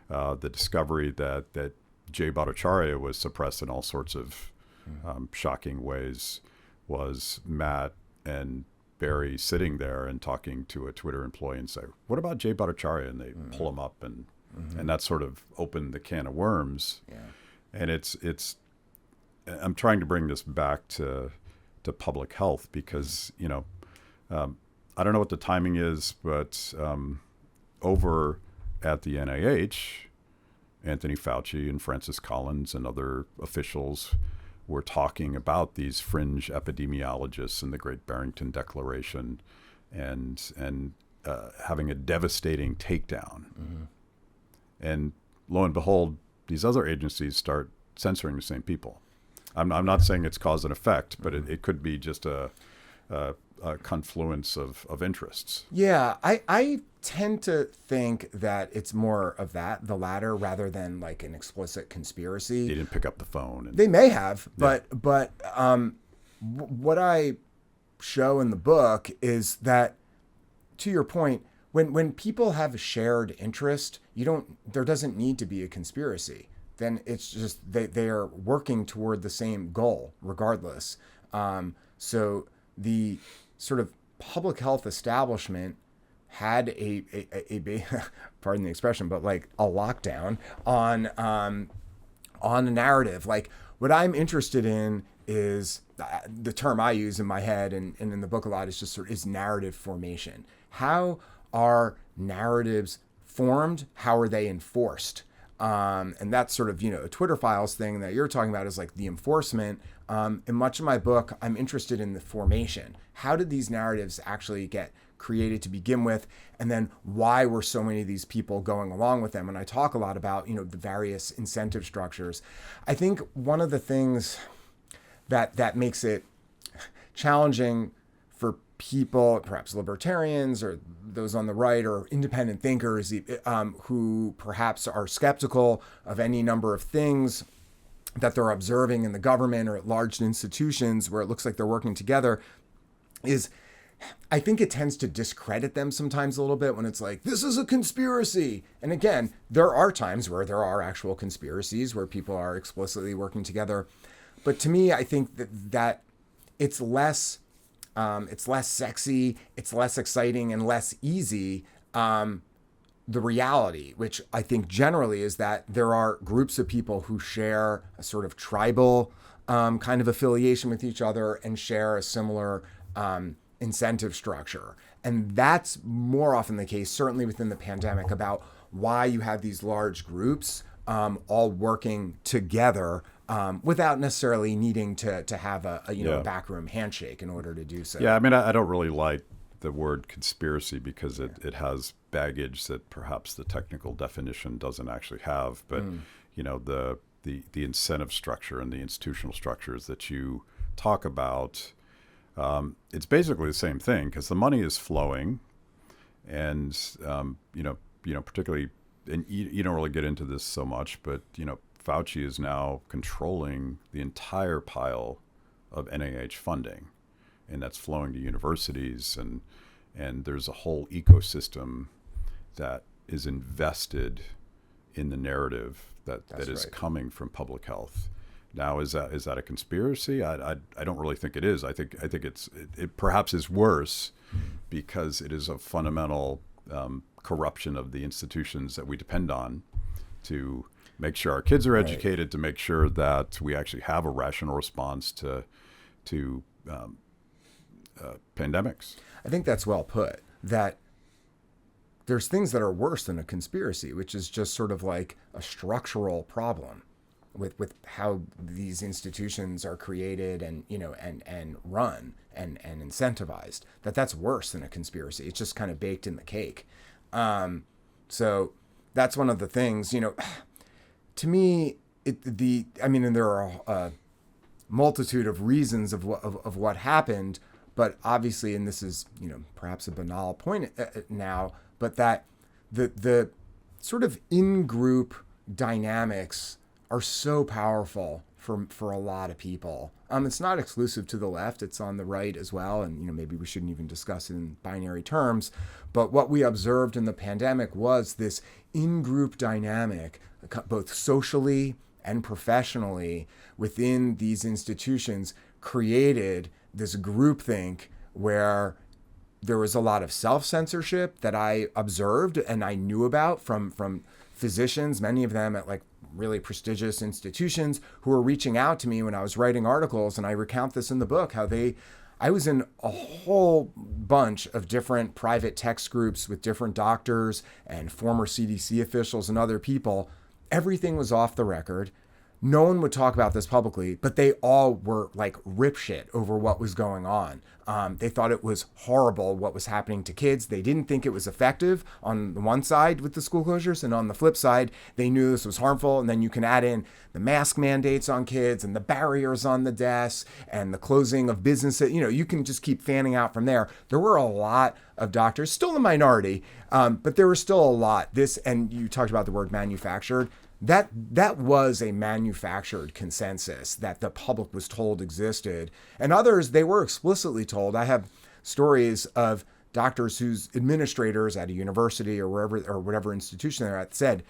the discovery that Jay Bhattacharya was suppressed in all sorts of shocking ways was Matt and Barry sitting there and talking to a Twitter employee and say, what about Jay Bhattacharya? And they pull him up and that sort of opened the can of worms. Yeah. And it's I'm trying to bring this back to public health because, I don't know what the timing is, but over at the NIH, Anthony Fauci and Francis Collins and other officials were talking about these fringe epidemiologists in the Great Barrington Declaration and having a devastating takedown. And lo and behold, these other agencies start censoring the same people. I'm not saying it's cause and effect, but it could be just a confluence of interests. Yeah, I tend to think that it's more of that, the latter, rather than like an explicit conspiracy. They didn't pick up the phone. They may have, but what I show in the book is that, to your point, when people have a shared interest, there doesn't need to be a conspiracy. Then it's just they are working toward the same goal regardless. So the sort of public health establishment had a pardon the expression, but like a lockdown on a narrative. Like, what I'm interested in is the term I use in my head and in the book a lot is just is narrative formation. How are narratives formed? How are they enforced? And that's sort of, a Twitter files thing that you're talking about is like the enforcement. In much of my book, I'm interested in the formation. How did these narratives actually get created to begin with? And then why were so many of these people going along with them? And I talk a lot about, the various incentive structures. I think one of the things that makes it challenging for people, perhaps libertarians or those on the right or independent thinkers who perhaps are skeptical of any number of things that they're observing in the government or at large institutions where it looks like they're working together, is I think it tends to discredit them sometimes a little bit when it's like, this is a conspiracy. And again, there are times where there are actual conspiracies where people are explicitly working together. But to me, I think that it's less sexy, it's less exciting, and less easy. The reality, which I think generally is that there are groups of people who share a sort of tribal kind of affiliation with each other and share a similar incentive structure. And that's more often the case, certainly within the pandemic, about why you have these large groups all working together without necessarily needing to have a backroom handshake in order to do so. Yeah, I mean, I don't really like the word conspiracy because it has baggage that perhaps the technical definition doesn't actually have. But the incentive structure and the institutional structures that you talk about, it's basically the same thing because the money is flowing, and particularly, and you don't really get into this so much, but Fauci is now controlling the entire pile of NIH funding, and that's flowing to universities, and there's a whole ecosystem that is invested in the narrative that is right. Coming from public health. Now, is that a conspiracy? I don't really think it is. I think it perhaps is worse because it is a fundamental corruption of the institutions that we depend on to make sure our kids are educated, right. To make sure that we actually have a rational response to pandemics. I think that's well put, that there's things that are worse than a conspiracy, which is just sort of like a structural problem with how these institutions are created and and run and incentivized. That's worse than a conspiracy. It's just kind of baked in the cake. So that's one of the things, to me, and there are a multitude of reasons of what happened, but obviously, and this is, perhaps a banal point now, but that the sort of in-group dynamics are so powerful for a lot of people. It's not exclusive to the left, it's on the right as well, and maybe we shouldn't even discuss it in binary terms, but what we observed in the pandemic was this in-group dynamic, both socially and professionally within these institutions, created this groupthink where there was a lot of self-censorship that I observed and I knew about from physicians, many of them at like really prestigious institutions, who were reaching out to me when I was writing articles, and I recount this in the book, how I was in a whole bunch of different private text groups with different doctors and former CDC officials and other people. Everything was off the record. no one would talk about this publicly, but they all were like rip shit over what was going on. They thought it was horrible what was happening to kids. They didn't think it was effective on the one side with the school closures, and on the flip side, they knew this was harmful. And then you can add in the mask mandates on kids and the barriers on the desks and the closing of businesses. You know, you can just keep fanning out from there. There were a lot of doctors, still the minority, but there were still a lot. And you talked about the word manufactured. That was a manufactured consensus that the public was told existed. And others, they were explicitly told. I have stories of doctors whose administrators at a university or wherever or whatever institution they're at said,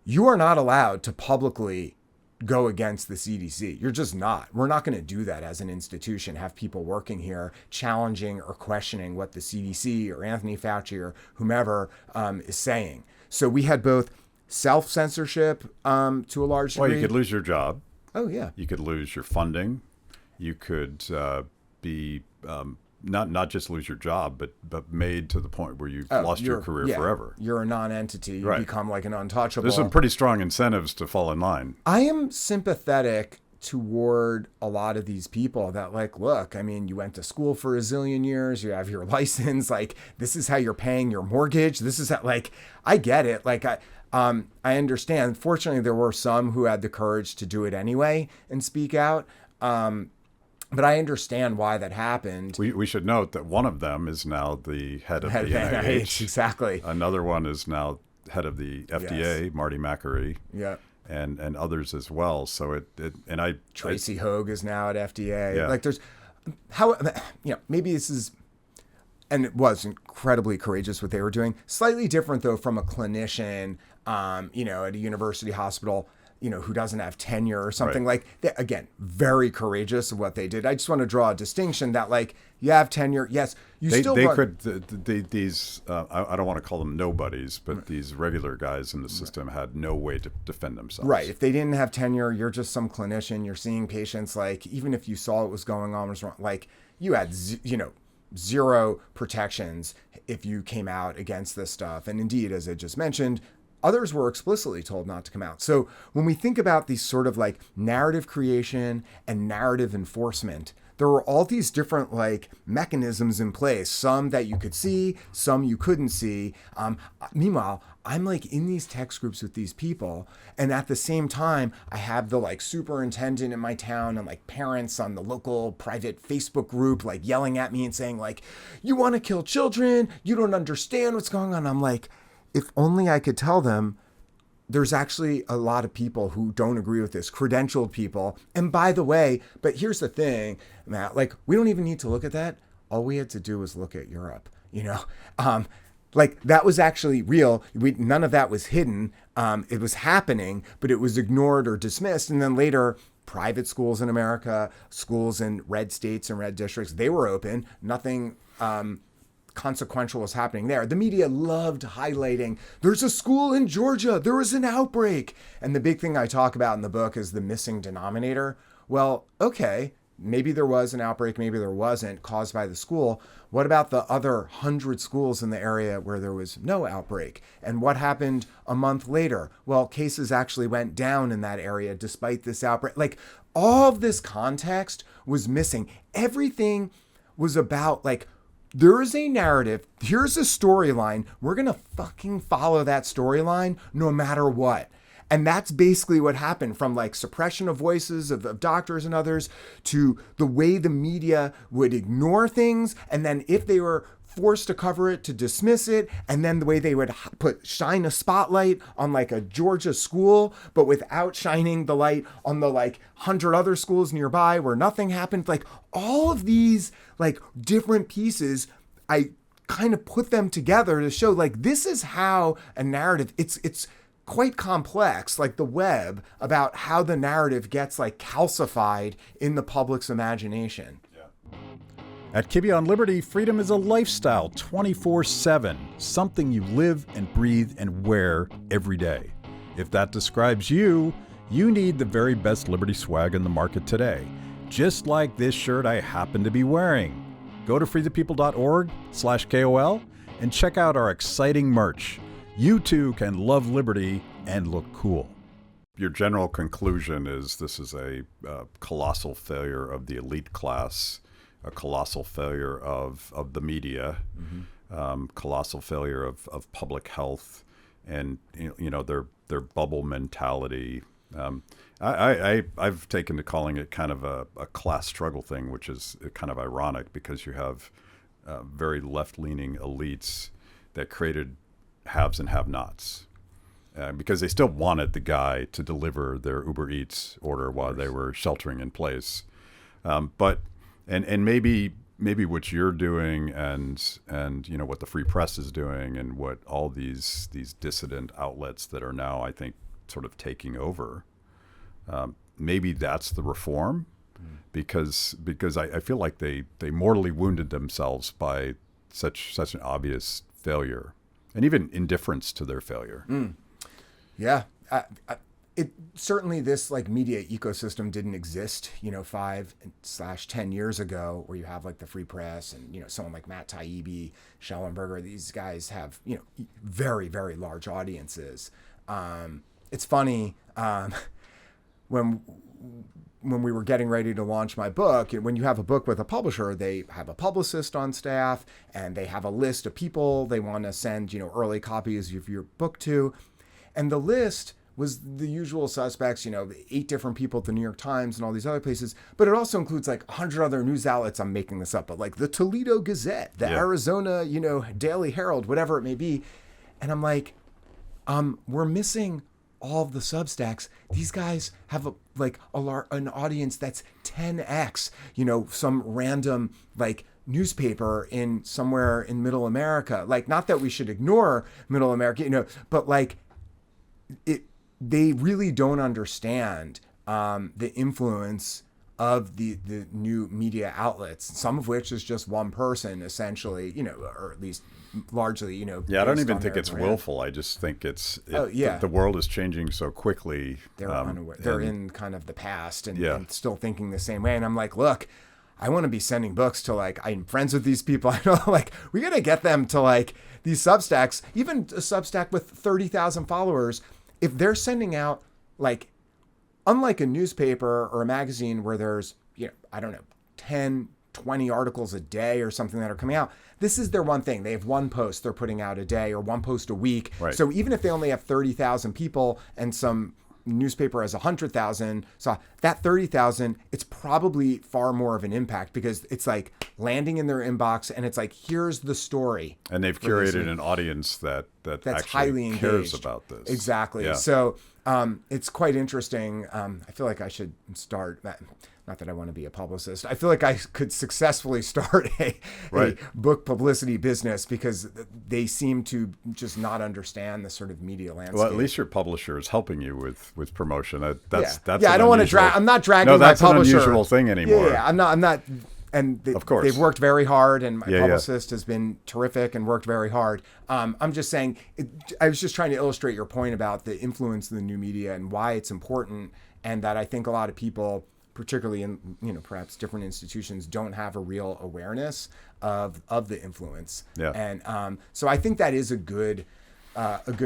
you are not allowed to publicly go against the CDC. You're just not. We're not going to do that as an institution, have people working here challenging or questioning what the CDC or Anthony Fauci or whomever is saying. So we had both self-censorship to a large degree. Well, you could lose your job. Oh, yeah. You could lose your funding. You could be not just lose your job, but made to the point where you've lost your career forever. You're a non-entity. You become like an untouchable. There's some pretty strong incentives to fall in line. I am sympathetic toward a lot of these people that like, look, I mean, you went to school for a zillion years, you have your license, like this is how you're paying your mortgage. This is how, like, I get it. Like I understand. Fortunately, there were some who had the courage to do it anyway and speak out. But I understand why that happened. We should note that one of them is now the head of the NIH. Exactly. Another one is now head of the FDA, yes. Marty Makary. Yeah. And others as well. So Tracy Hogue is now at FDA. Yeah. Like there's maybe this is, and it was incredibly courageous what they were doing. Slightly different though from a clinician, at a university hospital, who doesn't have tenure or something. Right. Like that. Again, very courageous of what they did. I just want to draw a distinction that like you have tenure. Yes, I don't want to call them nobodies, but these regular guys in the system had no way to defend themselves. Right. If they didn't have tenure, you're just some clinician. You're seeing patients. Like even if you saw what was going on was wrong, like you had zero protections if you came out against this stuff. And indeed, as I just mentioned, others were explicitly told not to come out. So when we think about these sort of like narrative creation and narrative enforcement, there were all these different like mechanisms in place, some that you could see, some you couldn't see. Meanwhile, I'm like in these text groups with these people. And at the same time, I have the like superintendent in my town and like parents on the local private Facebook group, like yelling at me and saying like, you want to kill children. You don't understand what's going on. I'm like, if only I could tell them there's actually a lot of people who don't agree with this, credentialed people. And by the way, but here's the thing, Matt, like we don't even need to look at that. All we had to do was look at Europe, like that was actually real. None of that was hidden. It was happening, but it was ignored or dismissed. And then later, private schools in America, schools in red states and red districts, they were open. Nothing consequential was happening there. The media loved highlighting, there's a school in Georgia, there was an outbreak. And the big thing I talk about in the book is the missing denominator. Well, okay, maybe there was an outbreak, maybe there wasn't, caused by the school. What about the other 100 schools in the area where there was no outbreak? And what happened a month later? Well, cases actually went down in that area despite this outbreak. Like all of this context was missing. Everything was about like, there is a narrative. Here's a storyline. We're going to fucking follow that storyline no matter what. And that's basically what happened, from like suppression of voices of doctors and others to the way the media would ignore things. And then if they were forced to cover it, to dismiss it. And then the way they would shine a spotlight on like a Georgia school, but without shining the light on the like 100 other schools nearby where nothing happened. Like all of these like different pieces, I kind of put them together to show like this is how a narrative, it's quite complex, like the web, about how the narrative gets like calcified in the public's imagination. At Kibbe on Liberty, freedom is a lifestyle 24/7, something you live and breathe and wear every day. If that describes you, you need the very best Liberty swag in the market today, just like this shirt I happen to be wearing. Go to freethepeople.org/KOL and check out our exciting merch. You too can love liberty and look cool. your general conclusion is this is a colossal failure of the elite class, a colossal failure of the media, colossal failure of public health, and their bubble mentality. I've taken to calling it kind of a class struggle thing, which is kind of ironic because you have very left-leaning elites that created haves and have-nots. Because they still wanted the guy to deliver their Uber Eats order while they were sheltering in place. But maybe what you're doing and what the free press is doing and what all these dissident outlets that are now, I think, sort of taking over, maybe that's the reform, because I feel like they mortally wounded themselves by such an obvious failure and even indifference to their failure. Yeah. It certainly, this like media ecosystem didn't exist, 5/10 years ago, where you have like the free press and, someone like Matt Taibbi, Schellenberger. These guys have, very, very large audiences. It's funny, when we were getting ready to launch my book, when you have a book with a publisher, they have a publicist on staff and they have a list of people they want to send, early copies of your book to. And the list was the usual suspects, 8 different people at the New York Times and all these other places. But it also includes like 100 other news outlets. I'm making this up, but like the Toledo Gazette, the Arizona, Daily Herald, whatever it may be. And I'm like, we're missing all of the Substacks. These guys have an audience that's 10x, some random like newspaper in somewhere in Middle America. Like, not that we should ignore Middle America, but like, they really don't understand the influence of the new media outlets, some of which is just one person essentially, or at least largely, Yeah, I don't even think it's willful. I just think the world is changing so quickly. They're unaware. They're in kind of the past and still thinking the same way. And I'm like, look, I want to be sending books to I'm friends with these people. I know we got to get them to these Substacks, even a Substack with 30,000 followers. If they're sending out unlike a newspaper or a magazine where there's, 10, 20 articles a day or something that are coming out, this is their one thing. They have one post they're putting out a day or one post a week. Right. So even if they only have 30,000 people and some newspaper has 100,000, so that 30,000, it's probably far more of an impact because it's landing in their inbox and it's here's the story. And they've curated an audience that's actually highly engaged. Cares about this. Exactly. Yeah. So it's quite interesting. I feel like I should start that. Not that I want to be a publicist. I feel like I could successfully start a book publicity business because they seem to just not understand the sort of media landscape. Well, at least your publisher is helping you with promotion. That's I don't want to drag. I'm not dragging my publisher. No, that's an unusual thing anymore. Yeah, I'm not. And of course, they've worked very hard, and my publicist has been terrific and worked very hard. I'm just saying. I was just trying to illustrate your point about the influence of the new media and why it's important, and that I think a lot of people, particularly in perhaps different institutions, don't have a real awareness of the influence. Yeah. And so I think that is a good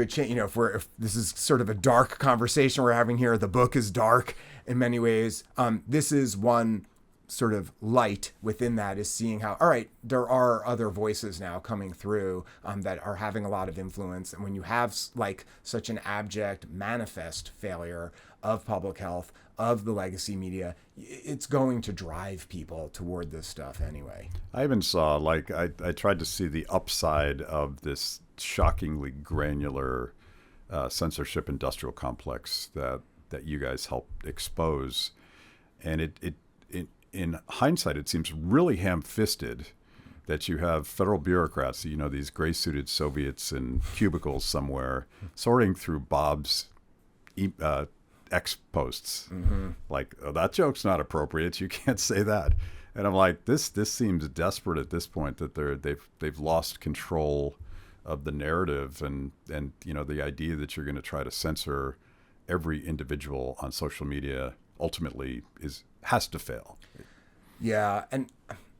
change. If this is sort of a dark conversation we're having here, the book is dark in many ways. This is one sort of light within that, is seeing how, all right, there are other voices now coming through that are having a lot of influence. And when you have such an abject manifest failure of public health, of the legacy media, it's going to drive people toward this stuff anyway. I even saw, I tried to see the upside of this shockingly granular censorship industrial complex that you guys helped expose. And it in hindsight, it seems really ham-fisted that you have federal bureaucrats, these gray-suited Soviets in cubicles somewhere, sorting through Bob's X posts. Mm-hmm. That joke's not appropriate. You can't say that. And I'm like, this seems desperate at this point, that they've lost control of the narrative, and the idea that you're going to try to censor every individual on social media ultimately has to fail. Yeah, and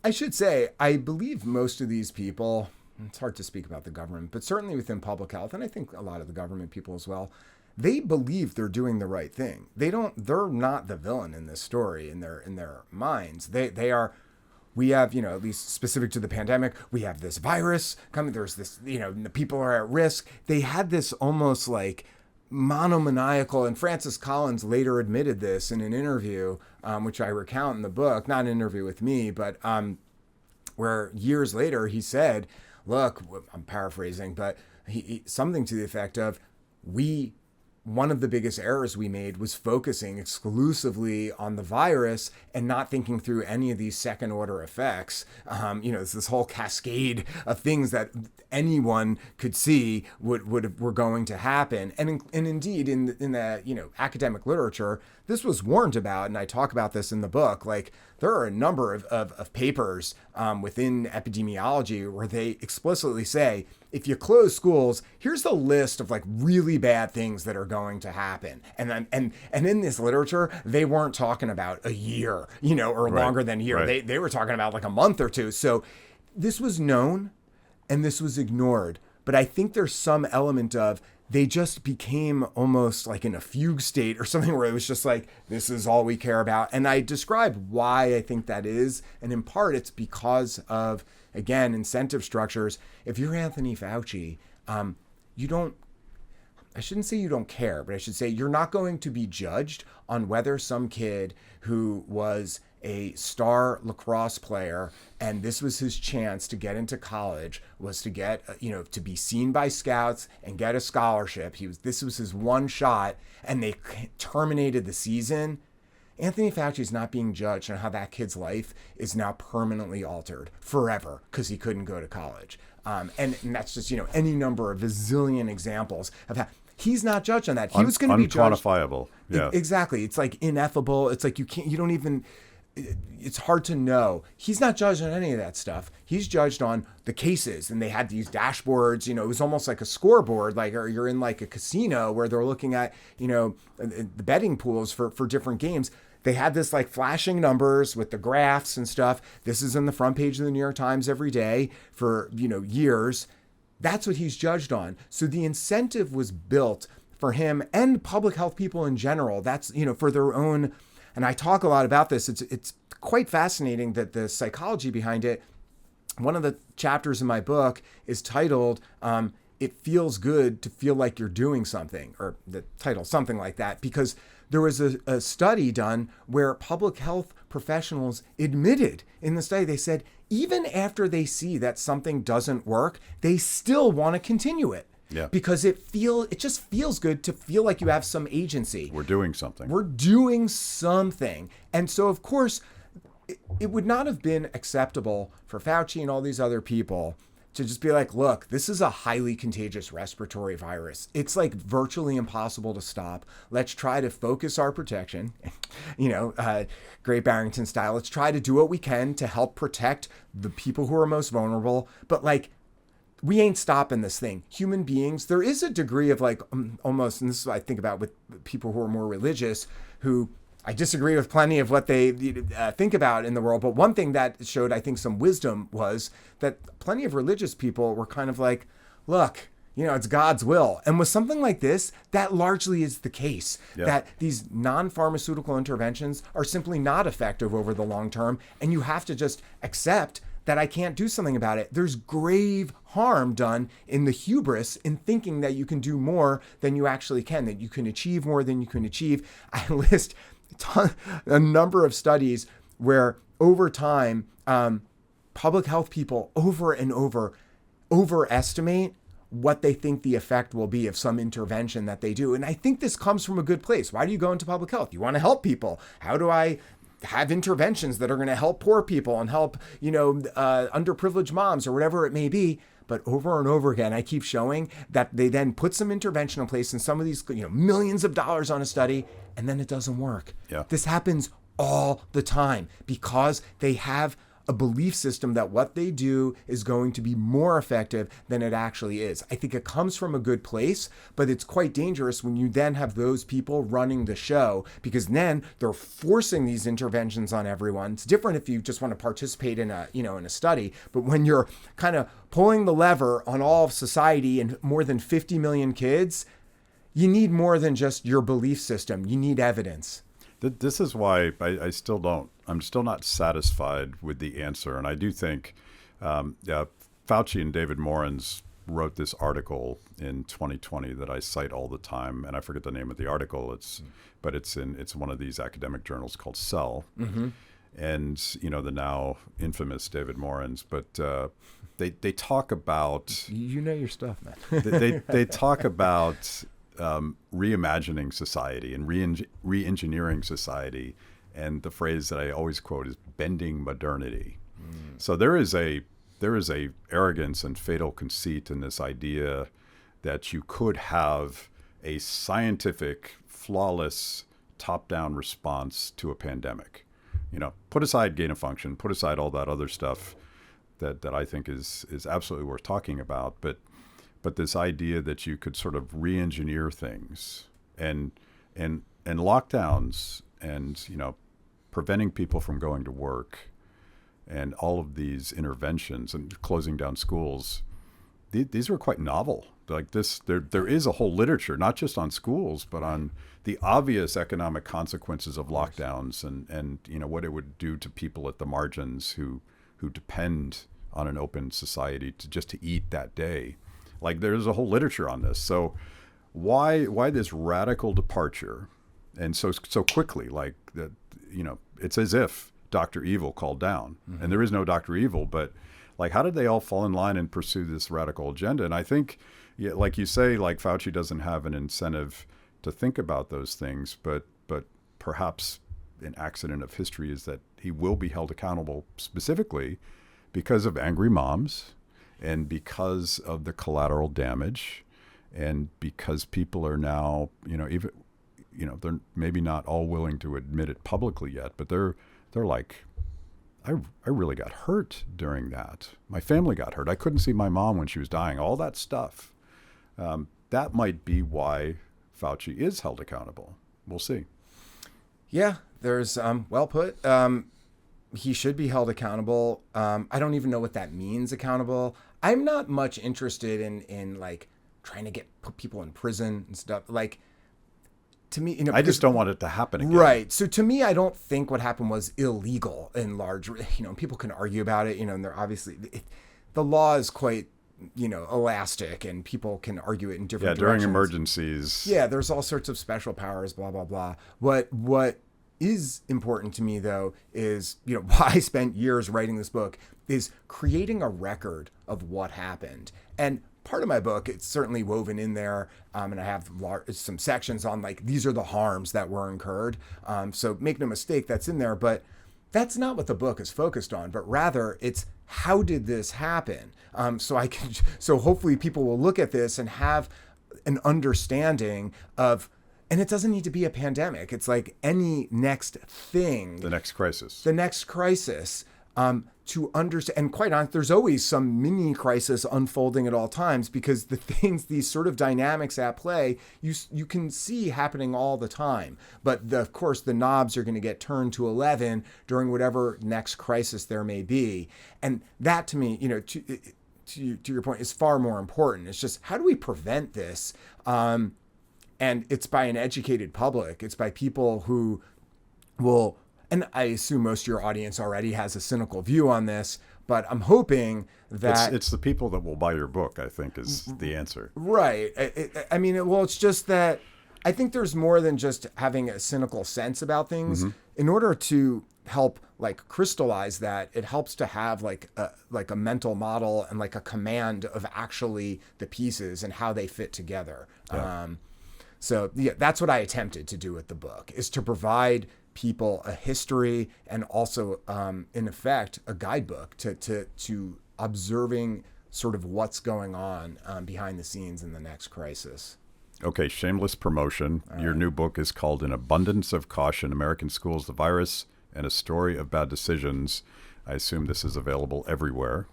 I should say, I believe most of these people, it's hard to speak about the government, but certainly within public health, and I think a lot of the government people as well, they believe they're doing the right thing. They're not the villain in this story in their minds. They are. We have, at least specific to the pandemic, we have this virus coming. There's this, the people are at risk. They had this almost like monomaniacal, and Francis Collins later admitted this in an interview, which I recount in the book, not an interview with me, but where years later he said, look, I'm paraphrasing, but he something to the effect of, one of the biggest errors we made was focusing exclusively on the virus and not thinking through any of these second order effects. It's this whole cascade of things that anyone could see were going to happen. And indeed, in the academic literature, this was warned about, and I talk about this in the book. Like, there are a number of papers within epidemiology where they explicitly say, if you close schools, here's the list of like really bad things that are going to happen. And in this literature, they weren't talking about a year, or longer than a year. Right. They were talking about like a month or two. So this was known and this was ignored. But I think there's some element of, they just became almost like in a fugue state or something where it was just like, this is all we care about. And I describe why I think that is. And in part, it's because of, again, incentive structures. If you're Anthony Fauci, I shouldn't say you don't care, but I should say you're not going to be judged on whether some kid who was a star lacrosse player and this was his chance to get into college, was to get, to be seen by scouts and get a scholarship. This was his one shot, and they terminated the season. Anthony Fauci is not being judged on how that kid's life is now permanently altered forever because he couldn't go to college. And that's just, any number of bazillion examples of how he's not judged on that. He was going to be judged. Unquantifiable. Yeah. Exactly. It's like ineffable. It's like it's hard to know. He's not judged on any of that stuff. He's judged on the cases, and they had these dashboards, it was almost like a scoreboard, like, or you're in like a casino where they're looking at, the betting pools for different games. They had this like flashing numbers with the graphs and stuff. This is in the front page of the New York Times every day for, years. That's what he's judged on. So the incentive was built for him and public health people in general. That's, for their own. And I talk a lot about this. It's quite fascinating that the psychology behind it. One of the chapters in my book is titled, It Feels Good to Feel Like You're Doing Something, or the title, something like that, because there was a study done where public health professionals admitted in the study, they said, even after they see that something doesn't work, they still want to continue it. Yeah. Because it just feels good to feel like you have some agency. We're doing something. We're doing something. And so, of course, it would not have been acceptable for Fauci and all these other people to just be like, look, this is a highly contagious respiratory virus. It's like virtually impossible to stop. Let's try to focus our protection, Great Barrington style. Let's try to do what we can to help protect the people who are most vulnerable. But like, we ain't stopping this thing. Human beings, there is a degree of like almost, and this is what I think about with people who are more religious, who I disagree with plenty of what they think about in the world. But one thing that showed, I think, some wisdom was that plenty of religious people were kind of like, look, it's God's will. And with something like this, that largely is the case, that these non-pharmaceutical interventions are simply not effective over the long term. And you have to just accept that I can't do something about it. There's grave harm done in the hubris in thinking that you can do more than you actually can, that you can achieve more than you can achieve. I list a number of studies where over time, public health people over and over overestimate what they think the effect will be of some intervention that they do. And I think this comes from a good place. Why do you go into public health? You want to help people. How do I have interventions that are going to help poor people and help, underprivileged moms or whatever it may be? But over and over again, I keep showing that they then put some intervention in place in some of these, millions of dollars on a study, and then it doesn't work. Yeah. This happens all the time because they have a belief system that what they do is going to be more effective than it actually is. I think it comes from a good place, but it's quite dangerous when you then have those people running the show, because then they're forcing these interventions on everyone. It's different if you just want to participate in a study, but when you're kind of pulling the lever on all of society and more than 50 million kids, you need more than just your belief system. You need evidence. This is why I'm still not satisfied with the answer. And I do think Fauci and David Morans wrote this article in 2020 that I cite all the time, and I forget the name of the article. But it's one of these academic journals called Cell, and the now infamous David Morans. But they talk about your stuff, man. they talk about reimagining society and re-engineering society, and the phrase that I always quote is bending modernity. So there is a arrogance and fatal conceit in this idea that you could have a scientific, flawless, top-down response to a pandemic. Put aside gain of function, put aside all that other stuff that I think is absolutely worth talking about, but this idea that you could sort of re-engineer things and lockdowns and preventing people from going to work and all of these interventions and closing down schools, these were quite novel. Like this, there is a whole literature, not just on schools, but on the obvious economic consequences of lockdowns and what it would do to people at the margins who depend on an open society to eat that day. Like there's a whole literature on this. So why this radical departure, and so quickly? Like that, it's as if Dr. Evil called down, and there is no Dr. Evil, but like, how did they all fall in line and pursue this radical agenda? And I think, like you say, like Fauci doesn't have an incentive to think about those things, but perhaps an accident of history is that he will be held accountable specifically because of angry moms and because of the collateral damage and because people are now, even, they're maybe not all willing to admit it publicly yet, but they're like, I really got hurt during that. My family got hurt. I couldn't see my mom when she was dying. All that stuff. That might be why Fauci is held accountable. We'll see. Yeah, there's well put. He should be held accountable. I don't even know what that means, accountable. I'm not much interested in like trying to put people in prison and stuff. Like, to me, I just don't want it to happen again. Right. So to me, I don't think what happened was illegal in large. People can argue about it. And they're obviously the law is quite elastic, and people can argue it in different directions. During emergencies. Yeah, there's all sorts of special powers. Blah blah blah. What is important to me though is why I spent years writing this book is creating a record of what happened. And part of my book, it's certainly woven in there, and I have some sections on like these are the harms that were incurred. So make no mistake, that's in there, but that's not what the book is focused on. But rather, it's how did this happen? So hopefully people will look at this and have an understanding of. And it doesn't need to be a pandemic. It's like any next thing. The next crisis. To understand, and quite honestly, there's always some mini crisis unfolding at all times, because these sort of dynamics at play, you can see happening all the time. But of course, the knobs are going to get turned to 11 during whatever next crisis there may be. And that, to me, to your point, is far more important. It's just, how do we prevent this? And it's by an educated public. It's by people who will. And I assume most of your audience already has a cynical view on this, but I'm hoping that... It's the people that will buy your book, I think, is the answer. Right. It's just that I think there's more than just having a cynical sense about things. Mm-hmm. In order to help crystallize that, it helps to have a mental model and a command of actually the pieces and how they fit together. Yeah. That's what I attempted to do with the book, is to provide people a history and also, in effect, a guidebook to observing sort of what's going on behind the scenes in the next crisis. Okay, shameless promotion. Your new book is called An Abundance of Caution, American Schools, the Virus, and a Story of Bad Decisions. I assume this is available everywhere.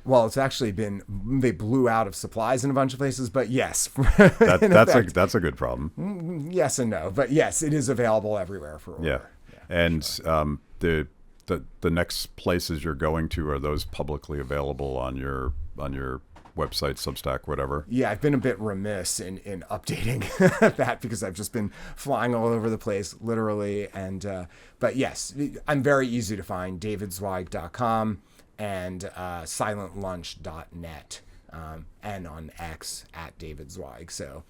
Well, it's actually they blew out of supplies in a bunch of places, but yes. That's a good problem. Yes and no, but yes, it is available everywhere for order. Yeah. And sure. The next places you're going to, are those publicly available on your website, Substack, whatever. Yeah, I've been a bit remiss in updating that because I've just been flying all over the place, literally. And but yes, I'm very easy to find. davidzweig.com and silentlunch.net, and on X at David Zweig. So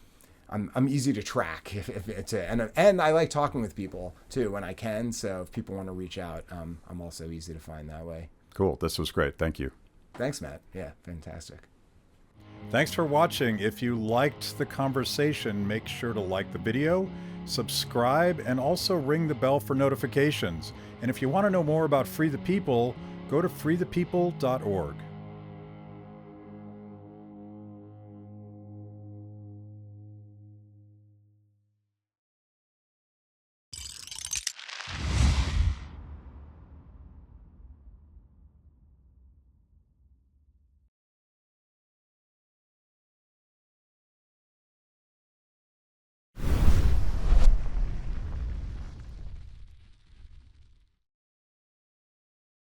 I'm easy to track if it's and I like talking with people too when I can. So if people want to reach out, I'm also easy to find that way. Cool. This was great. Thank you. Thanks, Matt. Yeah, fantastic. Thanks for watching. If you liked the conversation, make sure to like the video, subscribe, and also ring the bell for notifications. And if you want to know more about Free the People, go to freethepeople.org.